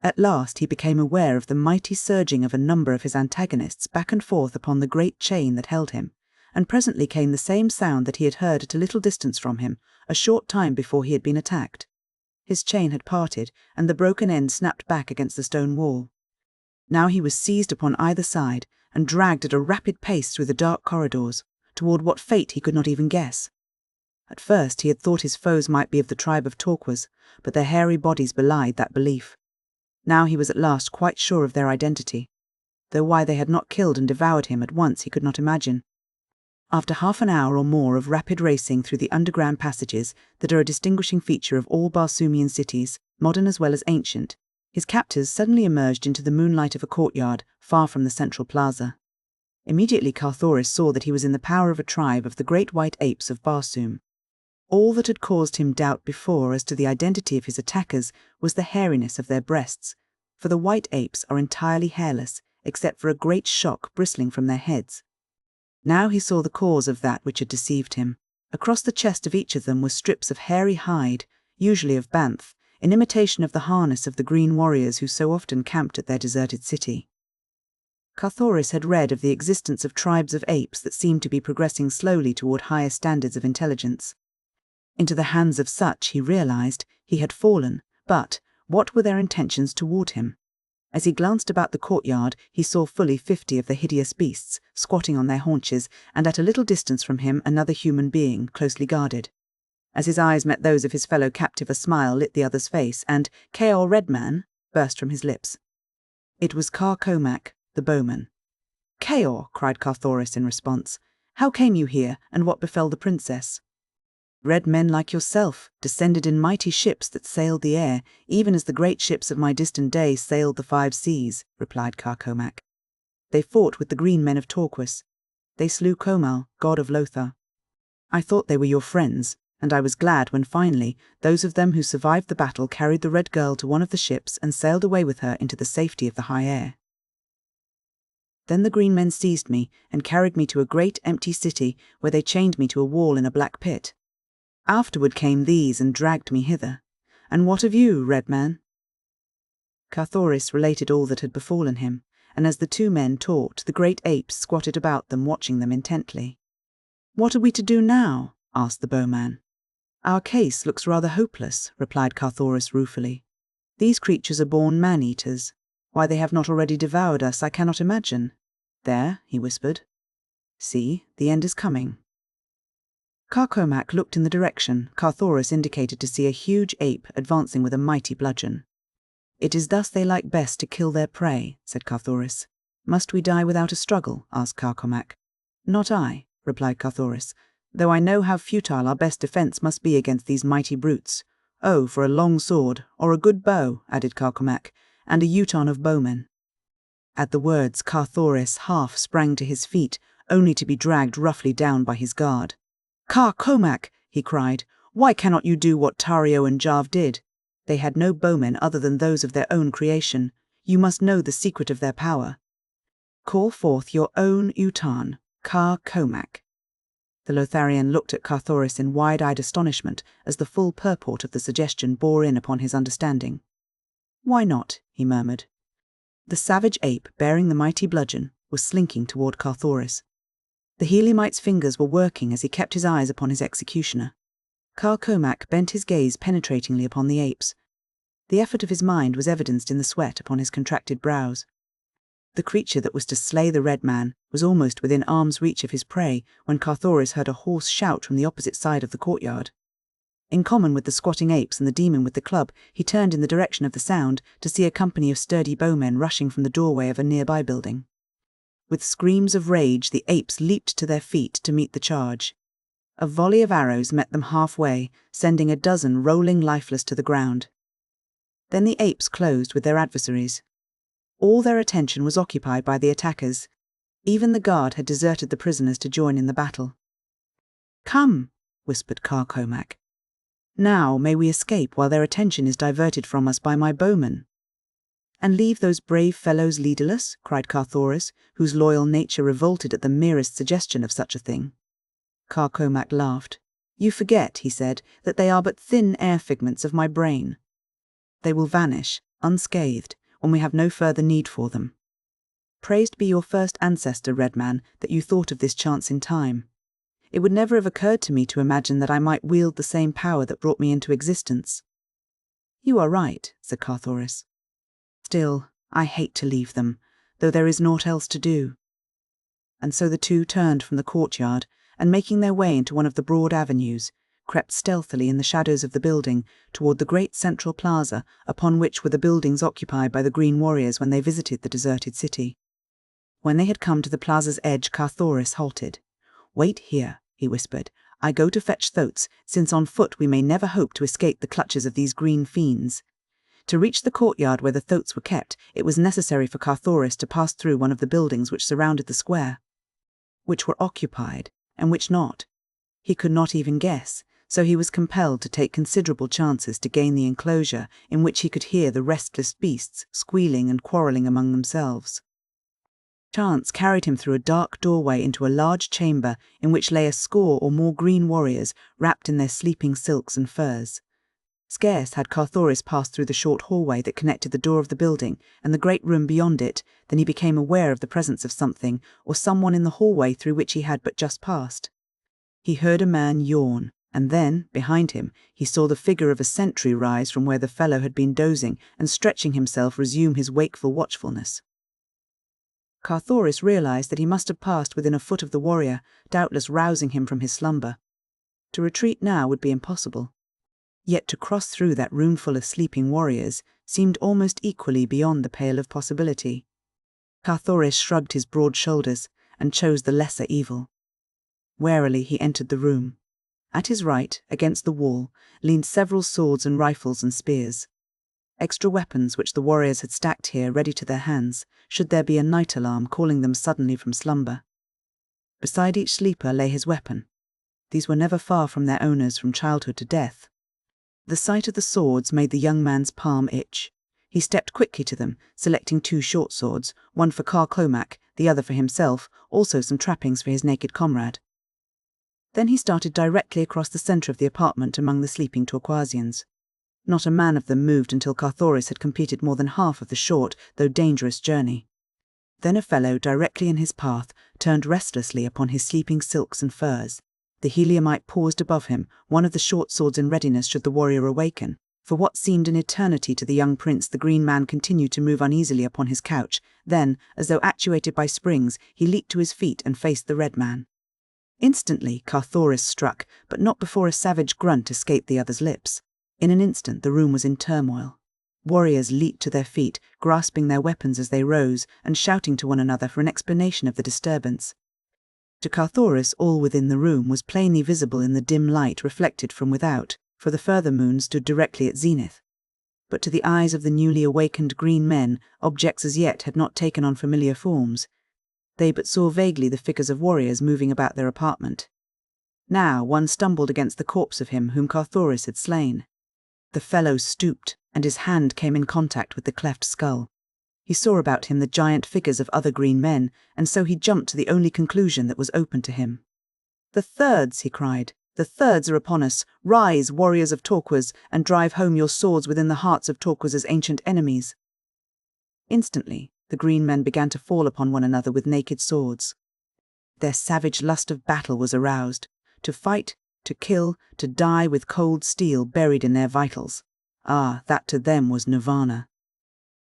At last he became aware of the mighty surging of a number of his antagonists back and forth upon the great chain that held him, and presently came the same sound that he had heard at a little distance from him, a short time before he had been attacked. His chain had parted, and the broken end snapped back against the stone wall. Now he was seized upon either side, and dragged at a rapid pace through the dark corridors, toward what fate he could not even guess. At first he had thought his foes might be of the tribe of Torquas, but their hairy bodies belied that belief. Now he was at last quite sure of their identity, though why they had not killed and devoured him at once he could not imagine. After half an hour or more of rapid racing through the underground passages that are a distinguishing feature of all Barsoomian cities, modern as well as ancient, his captors suddenly emerged into the moonlight of a courtyard far from the central plaza. Immediately Carthoris saw that he was in the power of a tribe of the great white apes of Barsoom. All that had caused him doubt before as to the identity of his attackers was the hairiness of their breasts, for the white apes are entirely hairless, except for a great shock bristling from their heads. Now he saw the cause of that which had deceived him. Across the chest of each of them were strips of hairy hide, usually of banth, in imitation of the harness of the green warriors who so often camped at their deserted city. Carthoris had read of the existence of tribes of apes that seemed to be progressing slowly toward higher standards of intelligence. Into the hands of such, he realized, he had fallen, but what were their intentions toward him? As he glanced about the courtyard, he saw fully 50 of the hideous beasts, squatting on their haunches, and at a little distance from him another human being, closely guarded. As his eyes met those of his fellow captive, a smile lit the other's face, and "Keor Redman" burst from his lips. It was Carcomac, the bowman. "Keor," cried Carthoris in response, "how came you here, and what befell the princess?" "Red men like yourself, descended in mighty ships that sailed the air, even as the great ships of my distant day sailed the 5 seas," replied Carcomac. "They fought with the green men of Torquas. They slew Comal, god of Lothar. I thought they were your friends, and I was glad when finally those of them who survived the battle carried the Red Girl to one of the ships and sailed away with her into the safety of the high air. Then the green men seized me and carried me to a great empty city where they chained me to a wall in a black pit. Afterward came these and dragged me hither. And what of you, Red Man?" Carthoris related all that had befallen him, and as the two men talked, the great apes squatted about them, watching them intently. "What are we to do now?" asked the bowman. "Our case looks rather hopeless," replied Carthoris ruefully. "These creatures are born man-eaters. Why they have not already devoured us I cannot imagine. There," he whispered. "See, the end is coming." Carcomac looked in the direction Carthoris indicated to see a huge ape advancing with a mighty bludgeon. "It is thus they like best to kill their prey," said Carthoris. "Must we die without a struggle?" asked Carcomac. "Not I," replied Carthoris, "though I know how futile our best defence must be against these mighty brutes. Oh, for a long sword, or a good bow," added Carcomac, "and a Uton of bowmen." At the words, Carthoris half sprang to his feet, only to be dragged roughly down by his guard. "Carcomac," he cried, "why cannot you do what Tario and Jav did? They had no bowmen other than those of their own creation. You must know the secret of their power. Call forth your own Utan, Carcomac." The Lotharian looked at Carthoris in wide-eyed astonishment as the full purport of the suggestion bore in upon his understanding. "Why not?" he murmured. The savage ape, bearing the mighty bludgeon, was slinking toward Carthoris. The Heliumite's fingers were working as he kept his eyes upon his executioner. Carcomac bent his gaze penetratingly upon the apes. The effort of his mind was evidenced in the sweat upon his contracted brows. The creature that was to slay the Red Man was almost within arm's reach of his prey when Carthoris heard a hoarse shout from the opposite side of the courtyard. In common with the squatting apes and the demon with the club, he turned in the direction of the sound to see a company of sturdy bowmen rushing from the doorway of a nearby building. With screams of rage, the apes leaped to their feet to meet the charge. A volley of arrows met them halfway, sending a dozen rolling lifeless to the ground. Then the apes closed with their adversaries. All their attention was occupied by the attackers. Even the guard had deserted the prisoners to join in the battle. "Come," whispered Carcomac. "Now may we escape while their attention is diverted from us by my bowmen." "And leave those brave fellows leaderless?" cried Carthoris, whose loyal nature revolted at the merest suggestion of such a thing. Carcomac laughed. "You forget," he said, "that they are but thin air figments of my brain. They will vanish, unscathed, when we have no further need for them. Praised be your first ancestor, Red Man, that you thought of this chance in time. It would never have occurred to me to imagine that I might wield the same power that brought me into existence." "You are right," said Carthoris. "Still, I hate to leave them, though there is naught else to do." And so the two turned from the courtyard, and making their way into one of the broad avenues, crept stealthily in the shadows of the building toward the great central plaza upon which were the buildings occupied by the Green Warriors when they visited the deserted city. When they had come to the plaza's edge, Carthoris halted. "Wait here," he whispered. "I go to fetch Thotes, since on foot we may never hope to escape the clutches of these green fiends." To reach the courtyard where the Thotes were kept, it was necessary for Carthoris to pass through one of the buildings which surrounded the square. Which were occupied, and which not? He could not even guess, so he was compelled to take considerable chances to gain the enclosure in which he could hear the restless beasts squealing and quarrelling among themselves. Chance carried him through a dark doorway into a large chamber in which lay a score or more green warriors wrapped in their sleeping silks and furs. Scarce had Carthoris passed through the short hallway that connected the door of the building and the great room beyond it than he became aware of the presence of something or someone in the hallway through which he had but just passed. He heard a man yawn, and then, behind him, he saw the figure of a sentry rise from where the fellow had been dozing and, stretching himself, resume his wakeful watchfulness. Carthoris realized that he must have passed within a foot of the warrior, doubtless rousing him from his slumber. To retreat now would be impossible. Yet to cross through that roomful of sleeping warriors seemed almost equally beyond the pale of possibility. Carthoris shrugged his broad shoulders and chose the lesser evil. Warily he entered the room. At his right, against the wall, leaned several swords and rifles and spears. Extra weapons which the warriors had stacked here ready to their hands, should there be a night alarm calling them suddenly from slumber. Beside each sleeper lay his weapon. These were never far from their owners from childhood to death. The sight of the swords made the young man's palm itch. He stepped quickly to them, selecting 2 short swords, one for Carthoris, the other for himself, also some trappings for his naked comrade. Then he started directly across the centre of the apartment among the sleeping Torquasians. Not a man of them moved until Carthoris had completed more than half of the short, though dangerous journey. Then a fellow directly in his path turned restlessly upon his sleeping silks and furs. The Heliumite paused above him, one of the short swords in readiness should the warrior awaken. For what seemed an eternity to the young prince, the green man continued to move uneasily upon his couch. Then, as though actuated by springs, he leaped to his feet and faced the red man. Instantly, Carthoris struck, but not before a savage grunt escaped the other's lips. In an instant, the room was in turmoil. Warriors leaped to their feet, grasping their weapons as they rose, and shouting to one another for an explanation of the disturbance. To Carthoris, all within the room was plainly visible in the dim light reflected from without, for the further moon stood directly at zenith. But to the eyes of the newly awakened green men, objects as yet had not taken on familiar forms. They but saw vaguely the figures of warriors moving about their apartment. Now one stumbled against the corpse of him whom Carthoris had slain. The fellow stooped, and his hand came in contact with the cleft skull. He saw about him the giant figures of other green men, and so he jumped to the only conclusion that was open to him. "The Thirds," he cried. "The Thirds are upon us. Rise, warriors of Torquas, and drive home your swords within the hearts of Torquas's ancient enemies." Instantly, the green men began to fall upon one another with naked swords. Their savage lust of battle was aroused. To fight, to kill, to die with cold steel buried in their vitals. Ah, that to them was nirvana.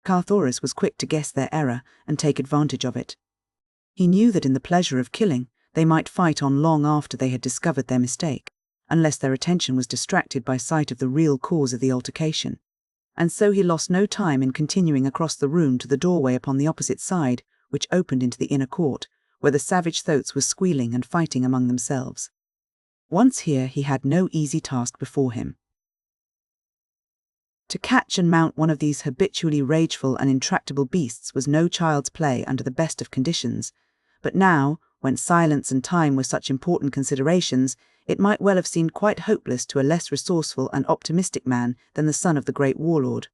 Carthoris was quick to guess their error and take advantage of it. He knew that in the pleasure of killing, they might fight on long after they had discovered their mistake, unless their attention was distracted by sight of the real cause of the altercation. And so he lost no time in continuing across the room to the doorway upon the opposite side, which opened into the inner court, where the savage thoats were squealing and fighting among themselves. Once here, he had no easy task before him. To catch and mount one of these habitually rageful and intractable beasts was no child's play under the best of conditions, but now, when silence and time were such important considerations, it might well have seemed quite hopeless to a less resourceful and optimistic man than the son of the great warlord.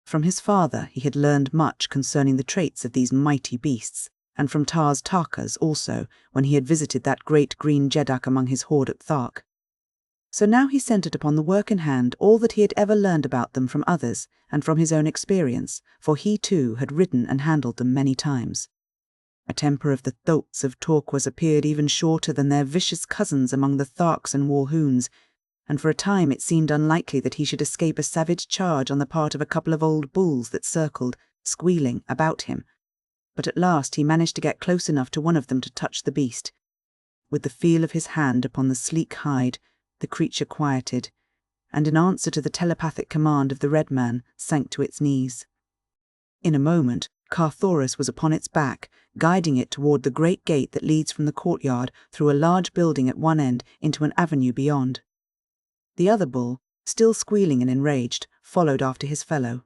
From his father he had learned much concerning the traits of these mighty beasts, and from Tars Tarkas also, when he had visited that great green Jeddak among his horde at Thark. So now he centered upon the work in hand all that he had ever learned about them from others and from his own experience, for he too had ridden and handled them many times. A temper of the thoats of Torquas appeared even shorter than their vicious cousins among the Tharks and Warhoons, and for a time it seemed unlikely that he should escape a savage charge on the part of a couple of old bulls that circled, squealing, about him. But at last he managed to get close enough to one of them to touch the beast. With the feel of his hand upon the sleek hide, the creature quieted, and in answer to the telepathic command of the red man, sank to its knees. In a moment, Carthoris was upon its back, guiding it toward the great gate that leads from the courtyard through a large building at one end into an avenue beyond. The other bull, still squealing and enraged, followed after his fellow.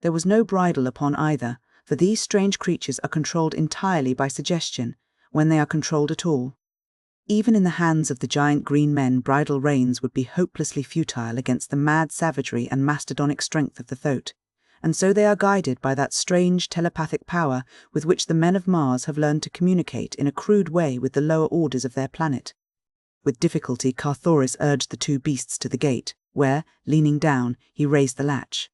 There was no bridle upon either, for these strange creatures are controlled entirely by suggestion, when they are controlled at all. Even in the hands of the giant green men, bridle reins would be hopelessly futile against the mad savagery and mastodonic strength of the thoat, and so they are guided by that strange telepathic power with which the men of Mars have learned to communicate in a crude way with the lower orders of their planet. With difficulty, Carthoris urged the 2 beasts to the gate, where, leaning down, he raised the latch.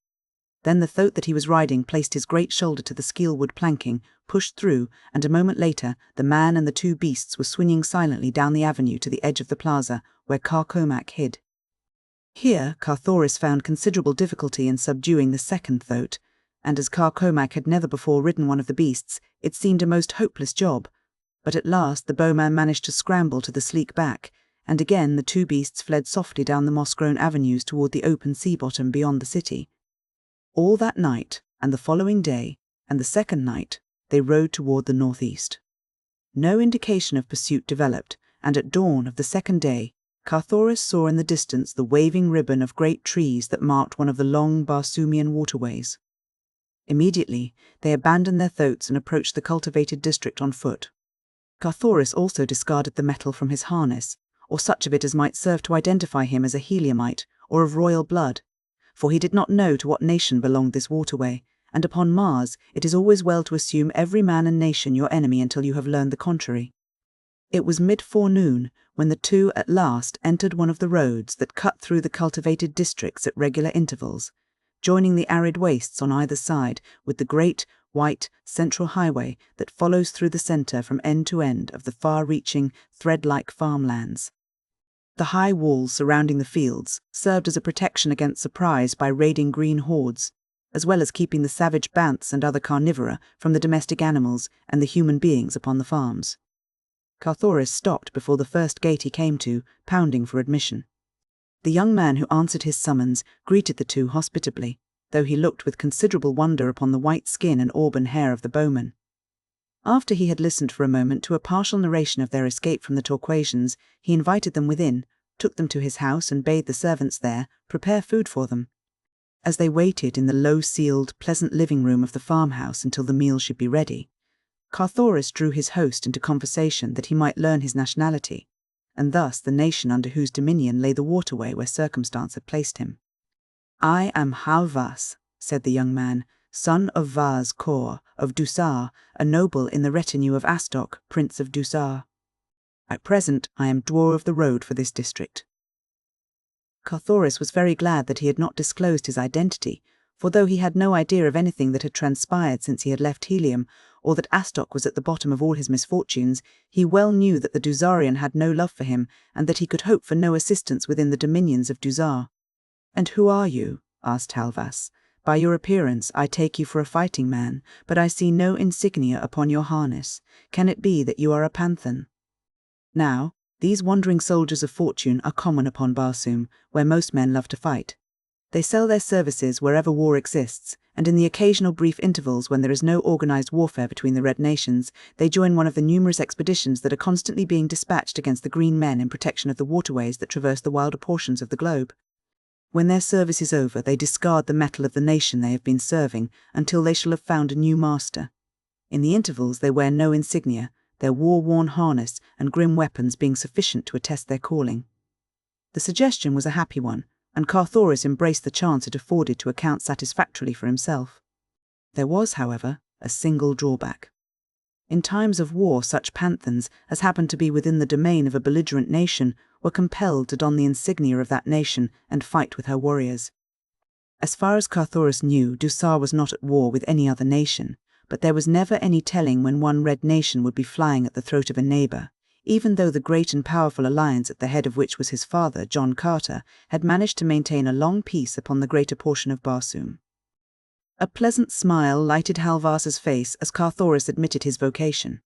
Then the thoat that he was riding placed his great shoulder to the skeelwood planking, pushed through, and a moment later the man and the 2 beasts were swinging silently down the avenue to the edge of the plaza, where Carthoris hid. Here Carthoris found considerable difficulty in subduing the second thoat, and as Carthoris had never before ridden one of the beasts, it seemed a most hopeless job. But at last the bowman managed to scramble to the sleek back, and again the 2 beasts fled softly down the moss-grown avenues toward the open sea bottom beyond the city. All that night, and the following day, and the second night, they rode toward the northeast. No indication of pursuit developed, and at dawn of the second day, Carthoris saw in the distance the waving ribbon of great trees that marked one of the long Barsoomian waterways. Immediately, they abandoned their thoats and approached the cultivated district on foot. Carthoris also discarded the metal from his harness, or such of it as might serve to identify him as a Heliumite or of royal blood, for he did not know to what nation belonged this waterway, and upon Mars it is always well to assume every man and nation your enemy until you have learned the contrary. It was mid-forenoon when the two at last entered one of the roads that cut through the cultivated districts at regular intervals, joining the arid wastes on either side with the great, white, central highway that follows through the centre from end to end of the far-reaching, thread-like farmlands. The high walls surrounding the fields served as a protection against surprise by raiding green hordes, as well as keeping the savage banths and other carnivora from the domestic animals and the human beings upon the farms. Carthoris stopped before the first gate he came to, pounding for admission. The young man who answered his summons greeted the two hospitably, though he looked with considerable wonder upon the white skin and auburn hair of the bowmen. After he had listened for a moment to a partial narration of their escape from the Torquasians, he invited them within, took them to his house and bade the servants there prepare food for them. As they waited in the low-ceiled, pleasant living room of the farmhouse until the meal should be ready, Carthoris drew his host into conversation that he might learn his nationality, and thus the nation under whose dominion lay the waterway where circumstance had placed him. "I am Halvas," said the young man, "son of Vaz Kor, of Dusar, a noble in the retinue of Astok, Prince of Dusar. At present I am dwarf of the road for this district." Carthoris was very glad that he had not disclosed his identity, for though he had no idea of anything that had transpired since he had left Helium, or that Astok was at the bottom of all his misfortunes, he well knew that the Dusarian had no love for him, and that he could hope for no assistance within the dominions of Dusar. "And who are you?" asked Halvas. "By your appearance I take you for a fighting man, but I see no insignia upon your harness. Can it be that you are a panthan?" Now, these wandering soldiers of fortune are common upon Barsoom, where most men love to fight. They sell their services wherever war exists, and in the occasional brief intervals when there is no organized warfare between the Red Nations, they join one of the numerous expeditions that are constantly being dispatched against the Green Men in protection of the waterways that traverse the wilder portions of the globe. When their service is over, they discard the metal of the nation they have been serving until they shall have found a new master. In the intervals they wear no insignia, their war-worn harness and grim weapons being sufficient to attest their calling. The suggestion was a happy one, and Carthoris embraced the chance it afforded to account satisfactorily for himself. There was, however, a single drawback. In times of war, such panthans as happened to be within the domain of a belligerent nation were compelled to don the insignia of that nation and fight with her warriors. As far as Carthoris knew, Dusar was not at war with any other nation, but there was never any telling when one red nation would be flying at the throat of a neighbour, even though the great and powerful alliance at the head of which was his father, John Carter, had managed to maintain a long peace upon the greater portion of Barsoom. A pleasant smile lighted Halvas's face as Carthoris admitted his vocation.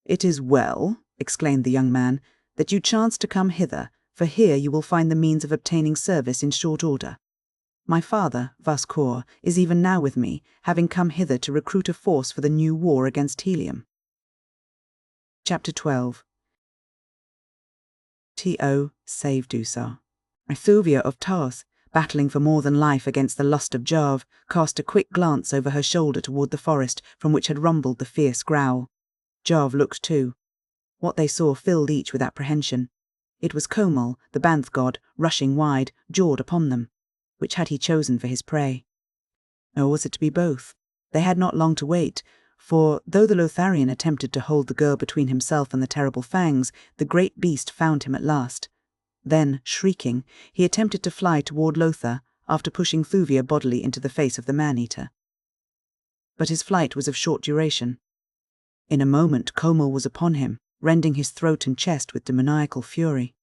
"It is well," exclaimed the young man, "that you chanced to come hither, for here you will find the means of obtaining service in short order. My father, Vaskor, is even now with me, having come hither to recruit a force for the new war against Helium." Chapter 12. T.O. Save Dusar. Thuvia of Taos, battling for more than life against the lust of Jarv, cast a quick glance over her shoulder toward the forest from which had rumbled the fierce growl. Jarv looked too. What they saw filled each with apprehension. It was Komal, the Banth god, rushing wide, jawed upon them. Which had he chosen for his prey? Or was it to be both? They had not long to wait, for, though the Lotharian attempted to hold the girl between himself and the terrible fangs, the great beast found him at last. Then, shrieking, he attempted to fly toward Lothar, after pushing Thuvia bodily into the face of the man-eater. But his flight was of short duration. In a moment Komal was upon him, rending his throat and chest with demoniacal fury.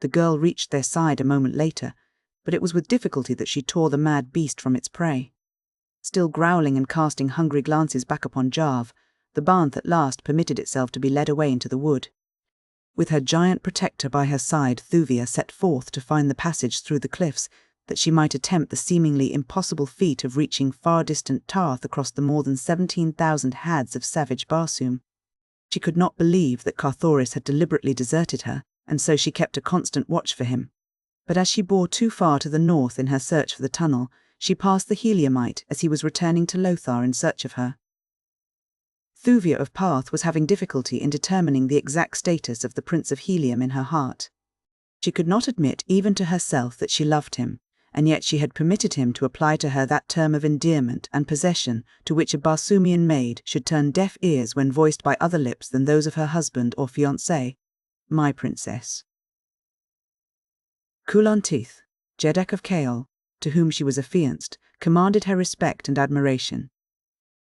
The girl reached their side a moment later, but it was with difficulty that she tore the mad beast from its prey. Still growling and casting hungry glances back upon Jarv, the Banth at last permitted itself to be led away into the wood. With her giant protector by her side, Thuvia set forth to find the passage through the cliffs, that she might attempt the seemingly impossible feat of reaching far-distant Tarth across the more than 17,000 hads of savage Barsoom. She could not believe that Carthoris had deliberately deserted her, and so she kept a constant watch for him. But as she bore too far to the north in her search for the tunnel, she passed the Heliumite as he was returning to Lothar in search of her. Thuvia of Parth was having difficulty in determining the exact status of the Prince of Helium in her heart. She could not admit even to herself that she loved him, and yet she had permitted him to apply to her that term of endearment and possession to which a Barsoomian maid should turn deaf ears when voiced by other lips than those of her husband or fiancé. My princess. Kulantith, Jeddak of Kaol, to whom she was affianced, commanded her respect and admiration.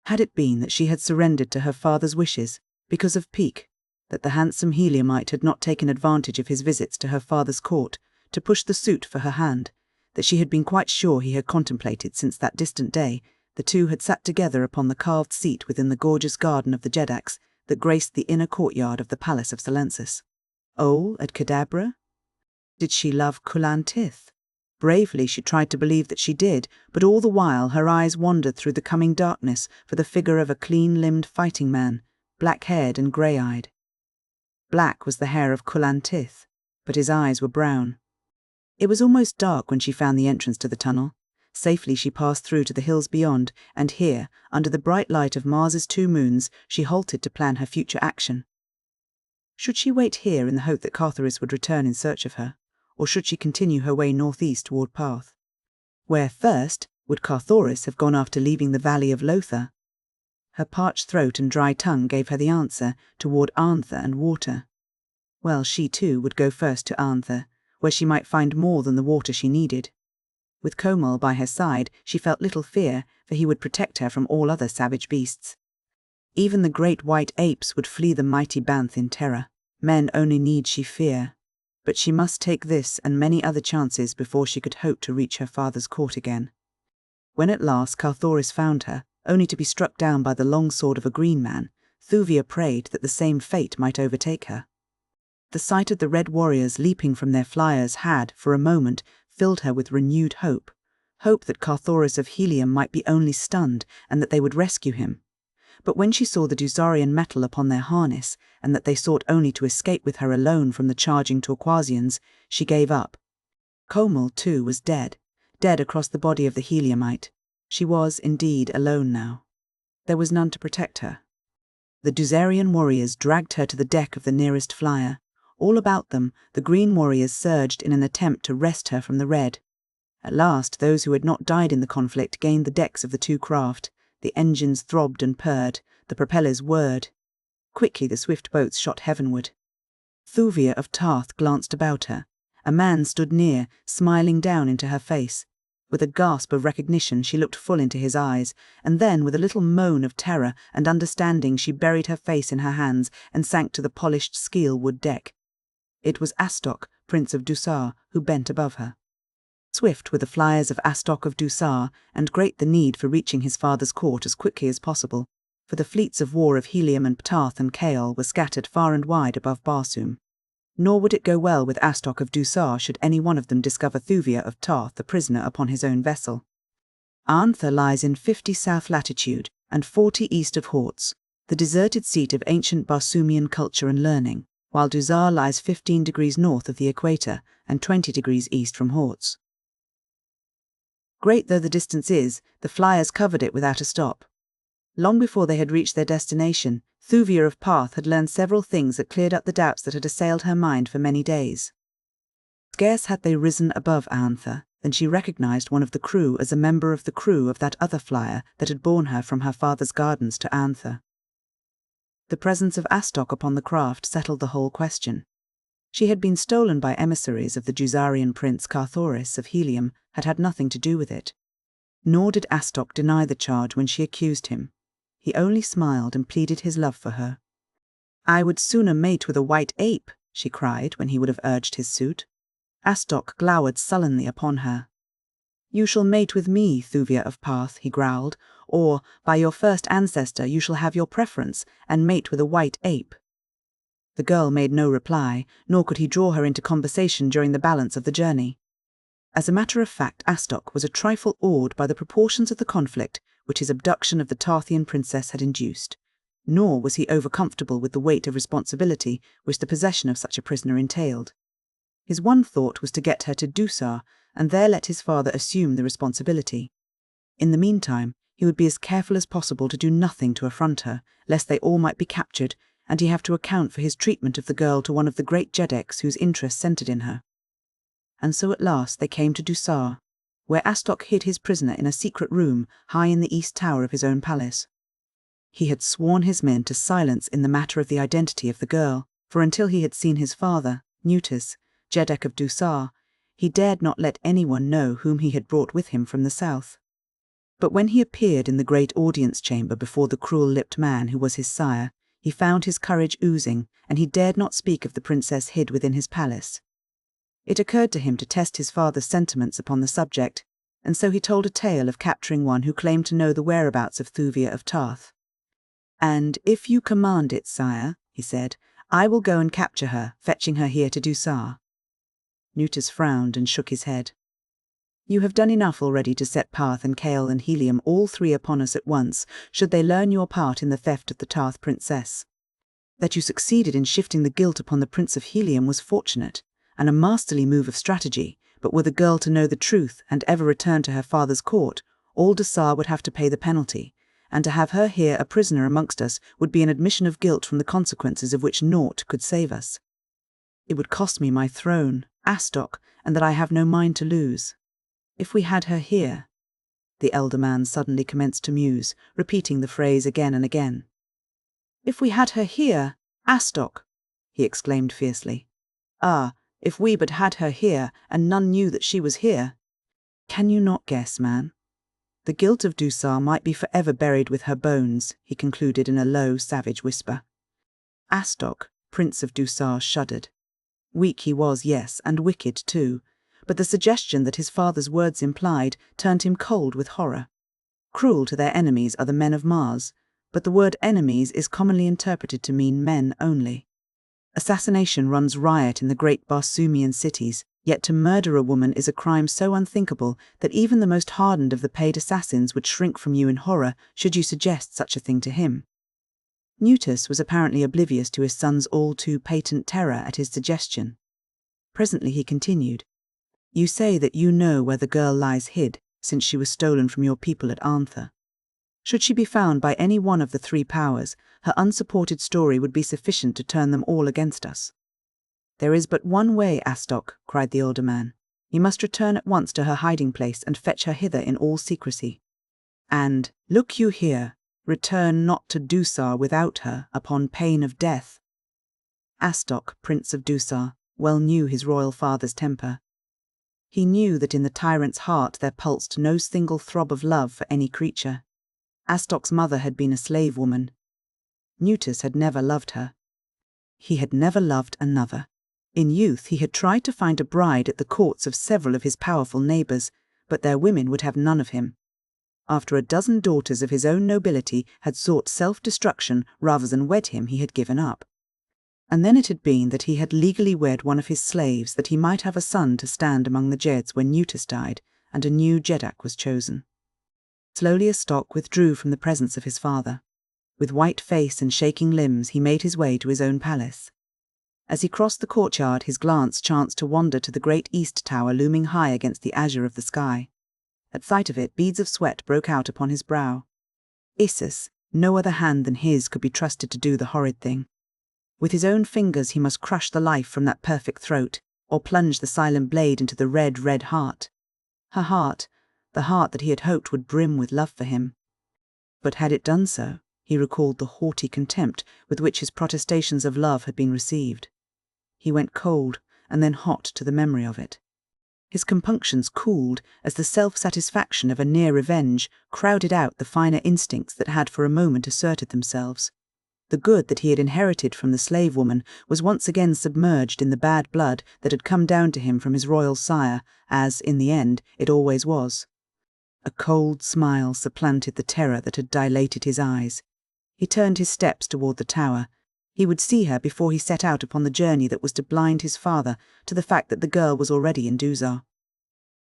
Had it been that she had surrendered to her father's wishes, because of pique, that the handsome Heliumite had not taken advantage of his visits to her father's court to push the suit for her hand, that she had been quite sure he had contemplated since that distant day, the two had sat together upon the carved seat within the gorgeous garden of the Jeddaks that graced the inner courtyard of the palace of Silensis. Oh, at Kadabra? Did she love Kulantith? Bravely she tried to believe that she did, but all the while her eyes wandered through the coming darkness for the figure of a clean-limbed fighting man, black-haired and grey-eyed. Black was the hair of Kulantith, but his eyes were brown. It was almost dark when she found the entrance to the tunnel. Safely she passed through to the hills beyond, and here, under the bright light of Mars's 2 moons, she halted to plan her future action. Should she wait here in the hope that Carthoris would return in search of her, or should she continue her way northeast toward Parth? Where first would Carthoris have gone after leaving the valley of Lothar? Her parched throat and dry tongue gave her the answer, toward Arntha and water. Well, she too would go first to Arntha, where she might find more than the water she needed. With Komal by her side, she felt little fear, for he would protect her from all other savage beasts. Even the great white apes would flee the mighty Banth in terror. Men only need she fear. But she must take this and many other chances before she could hope to reach her father's court again. When at last Carthoris found her, only to be struck down by the long sword of a green man, Thuvia prayed that the same fate might overtake her. The sight of the red warriors leaping from their flyers had, for a moment, filled her with renewed hope that Carthoris of Helium might be only stunned and that they would rescue him. But when she saw the Dusarian metal upon their harness, and that they sought only to escape with her alone from the charging Torquasians, she gave up. Komal, too, was dead across the body of the Heliumite. She was, indeed, alone now. There was none to protect her. The Dusarian warriors dragged her to the deck of the nearest flyer. All about them, the green warriors surged in an attempt to wrest her from the red. At last, those who had not died in the conflict gained the decks of the 2 craft. The engines throbbed and purred, the propellers whirred. Quickly the swift boats shot heavenward. Thuvia of Tarth glanced about her. A man stood near, smiling down into her face. With a gasp of recognition she looked full into his eyes, and then with a little moan of terror and understanding she buried her face in her hands and sank to the polished skeel-wood deck. It was Astok, Prince of Dusar, who bent above her. Swift were the flyers of Astok of Dusar, and great the need for reaching his father's court as quickly as possible, for the fleets of war of Helium and Ptarth and Kaol were scattered far and wide above Barsoom. Nor would it go well with Astok of Dusar should any one of them discover Thuvia of Tarth a prisoner upon his own vessel. Arntha lies in 50 south latitude and 40 east of Hortz, the deserted seat of ancient Barsoomian culture and learning, while Dusar lies 15 degrees north of the equator and 20 degrees east from Hortz. Great though the distance is, the flyers covered it without a stop. Long before they had reached their destination, Thuvia of Parth had learned several things that cleared up the doubts that had assailed her mind for many days. Scarce had they risen above Arntha than she recognized one of the crew as a member of the crew of that other flyer that had borne her from her father's gardens to Arntha. The presence of Astok upon the craft settled the whole question. She had been stolen by emissaries of the Dusarian prince Carthoris of Helium, had had nothing to do with it. Nor did Astok deny the charge when she accused him. He only smiled and pleaded his love for her. "I would sooner mate with a white ape," she cried when he would have urged his suit. Astok glowered sullenly upon her. "You shall mate with me, Thuvia of Parth," he growled, "or, by your first ancestor, you shall have your preference, and mate with a white ape." The girl made no reply, nor could he draw her into conversation during the balance of the journey. As a matter of fact, Astok was a trifle awed by the proportions of the conflict which his abduction of the Tarthian princess had induced, nor was he over-comfortable with the weight of responsibility which the possession of such a prisoner entailed. His one thought was to get her to Dusar, and there let his father assume the responsibility. In the meantime, He would be as careful as possible to do nothing to affront her, lest they all might be captured, and he have to account for his treatment of the girl to one of the great Jedeks whose interest centred in her. And so at last they came to Dusar, where Astok hid his prisoner in a secret room high in the east tower of his own palace. He had sworn his men to silence in the matter of the identity of the girl, for until he had seen his father, Nutus, Jedek of Dusar, he dared not let anyone know whom he had brought with him from the south. But when he appeared in the great audience chamber before the cruel-lipped man who was his sire, he found his courage oozing, and he dared not speak of the princess hid within his palace. It occurred to him to test his father's sentiments upon the subject, and so he told a tale of capturing one who claimed to know the whereabouts of Thuvia of Tarth. "And if you command it, sire," he said, "I will go and capture her, fetching her here to Dusar." Nutus frowned and shook his head. "You have done enough already to set Parth and Kael and Helium all three upon us at once, should they learn your part in the theft of the Tarth princess. That you succeeded in shifting the guilt upon the Prince of Helium was fortunate, and a masterly move of strategy, but were the girl to know the truth and ever return to her father's court, all Dusar would have to pay the penalty, and to have her here a prisoner amongst us would be an admission of guilt from the consequences of which naught could save us. It would cost me my throne, Astok, and that I have no mind to lose. If we had her here—" The elder man suddenly commenced to muse, repeating the phrase again and again. "If we had her here, Astok!" he exclaimed fiercely. "Ah, if we but had her here, and none knew that she was here! Can you not guess, man? The guilt of Dusar might be forever buried with her bones," he concluded in a low, savage whisper. Astok, Prince of Dusar, shuddered. Weak he was, yes, and wicked too, but the suggestion that his father's words implied turned him cold with horror. Cruel to their enemies are the men of Mars, but the word enemies is commonly interpreted to mean men only. Assassination runs riot in the great Barsoomian cities, yet to murder a woman is a crime so unthinkable that even the most hardened of the paid assassins would shrink from you in horror should you suggest such a thing to him. Nutus was apparently oblivious to his son's all-too-patent terror at his suggestion. Presently he continued, "You say that you know where the girl lies hid, since she was stolen from your people at Anther. Should she be found by any one of the three powers, her unsupported story would be sufficient to turn them all against us." "There is but one way, Astok," cried the older man. "You must return at once to her hiding place and fetch her hither in all secrecy. And, look you here, return not to Dusar without her, upon pain of death." Astok, Prince of Dusar, well knew his royal father's temper. He knew that in the tyrant's heart there pulsed no single throb of love for any creature. Astok's mother had been a slave woman. Nutus had never loved her. He had never loved another. In youth he had tried to find a bride at the courts of several of his powerful neighbours, but their women would have none of him. After a dozen daughters of his own nobility had sought self-destruction rather than wed him, he had given up. And then it had been that he had legally wed one of his slaves that he might have a son to stand among the Jeds when Nutus died, and a new Jeddak was chosen. Slowly Astok withdrew from the presence of his father. With white face and shaking limbs he made his way to his own palace. As he crossed the courtyard his glance chanced to wander to the great east tower looming high against the azure of the sky. At sight of it beads of sweat broke out upon his brow. Isis, no other hand than his could be trusted to do the horrid thing. With his own fingers he must crush the life from that perfect throat, or plunge the silent blade into the red, red heart. Her heart, the heart that he had hoped would brim with love for him. But had it done so, he recalled the haughty contempt with which his protestations of love had been received. He went cold and then hot to the memory of it. His compunctions cooled as the self-satisfaction of a near revenge crowded out the finer instincts that had for a moment asserted themselves. The good that he had inherited from the slave woman was once again submerged in the bad blood that had come down to him from his royal sire, as, in the end, it always was. A cold smile supplanted the terror that had dilated his eyes. He turned his steps toward the tower. He would see her before he set out upon the journey that was to blind his father to the fact that the girl was already in Dusar.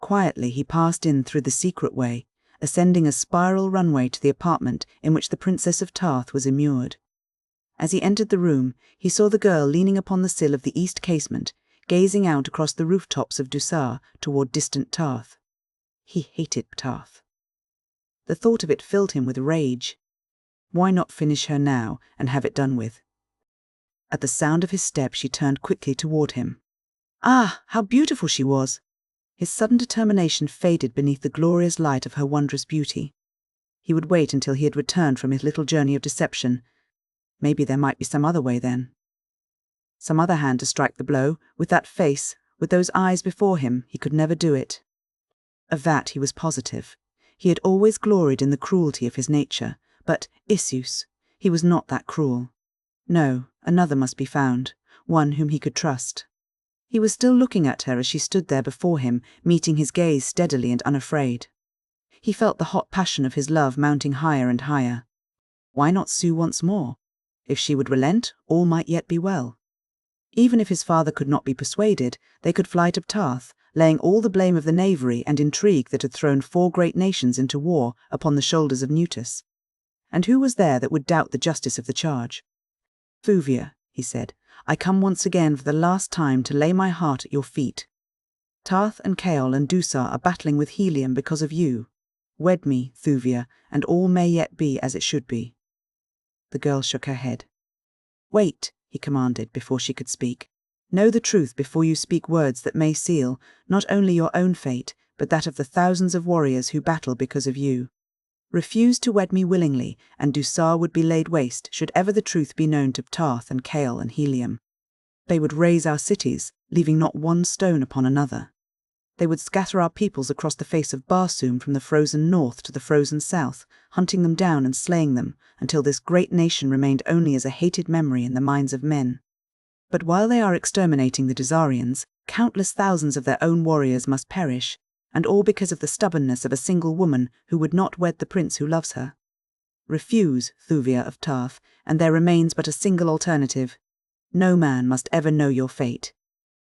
Quietly he passed in through the secret way, ascending a spiral runway to the apartment in which the Princess of Tarth was immured. As he entered the room, he saw the girl leaning upon the sill of the east casement, gazing out across the rooftops of Dusar toward distant Tarth. He hated Tarth. The thought of it filled him with rage. Why not finish her now and have it done with? At the sound of his step, she turned quickly toward him. Ah, how beautiful she was! His sudden determination faded beneath the glorious light of her wondrous beauty. He would wait until he had returned from his little journey of deception. Maybe there might be some other way then. Some other hand to strike the blow. With that face, with those eyes before him, he could never do it. Of that he was positive. He had always gloried in the cruelty of his nature, but, issus, he was not that cruel. No, another must be found, one whom he could trust. He was still looking at her as she stood there before him, meeting his gaze steadily and unafraid. He felt the hot passion of his love mounting higher and higher. Why not sue once more? If she would relent, all might yet be well. Even if his father could not be persuaded, they could fly to Ptarth, laying all the blame of the knavery and intrigue that had thrown 4 great nations into war upon the shoulders of Neutus. And who was there that would doubt the justice of the charge? Thuvia, he said, I come once again for the last time to lay my heart at your feet. Ptarth and Chaol and Dusar are battling with Helium because of you. Wed me, Thuvia, and all may yet be as it should be. The girl shook her head. Wait, he commanded before she could speak. Know the truth before you speak words that may seal not only your own fate, but that of the thousands of warriors who battle because of you. Refuse to wed me willingly, and Dusar would be laid waste should ever the truth be known to Ptarth and Chaol and Helium. They would raze our cities, leaving not one stone upon another. They would scatter our peoples across the face of Barsoom from the frozen north to the frozen south, hunting them down and slaying them, until this great nation remained only as a hated memory in the minds of men. But while they are exterminating the Dusarians, countless thousands of their own warriors must perish, and all because of the stubbornness of a single woman who would not wed the prince who loves her. Refuse, Thuvia of Ptarth, and there remains but a single alternative. No man must ever know your fate.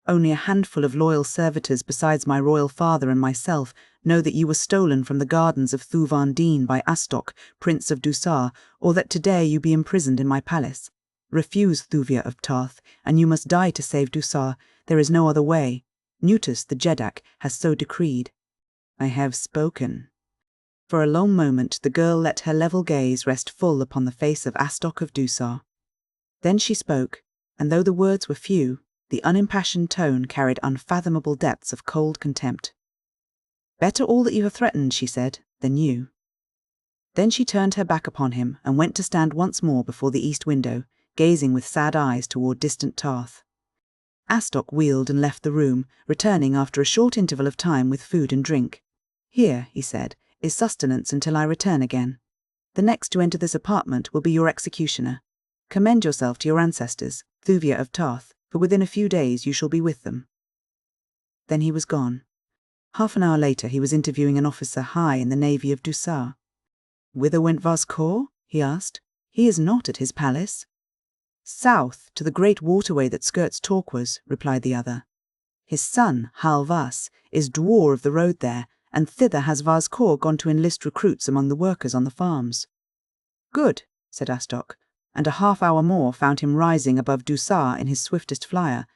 Only a handful of loyal servitors besides my royal father and myself know that you were stolen from the gardens of Thuvandine by Astok, prince of Dusar, or that today you be imprisoned in my palace. Refuse, Thuvia of Ptarth, and you must die to save Dusar. There is no other way. Neutus, the Jeddak, has so decreed. I have spoken. For a long moment the girl let her level gaze rest full upon the face of Astok of Dusar. Then she spoke, and though the words were few, the unimpassioned tone carried unfathomable depths of cold contempt. Better all that you have threatened, she said, than you. Then she turned her back upon him and went to stand once more before the east window, gazing with sad eyes toward distant Tarth. Astok wheeled and left the room, returning after a short interval of time with food and drink. Here, he said, is sustenance until I return again. The next to enter this apartment will be your executioner. Commend yourself to your ancestors, Thuvia of Tarth, for within a few days you shall be with them. Then he was gone. Half an hour later he was interviewing an officer high in the navy of Dusar. Whither went Vascour? He asked. He is not at his palace. South, to the great waterway that skirts Torquoise, replied the other. His son, Halvas, is dwar of the road there, and thither has Vascour gone to enlist recruits among the workers on the farms. Good, said Astok, and a half-hour more found him rising above Dusar in his swiftest flyer,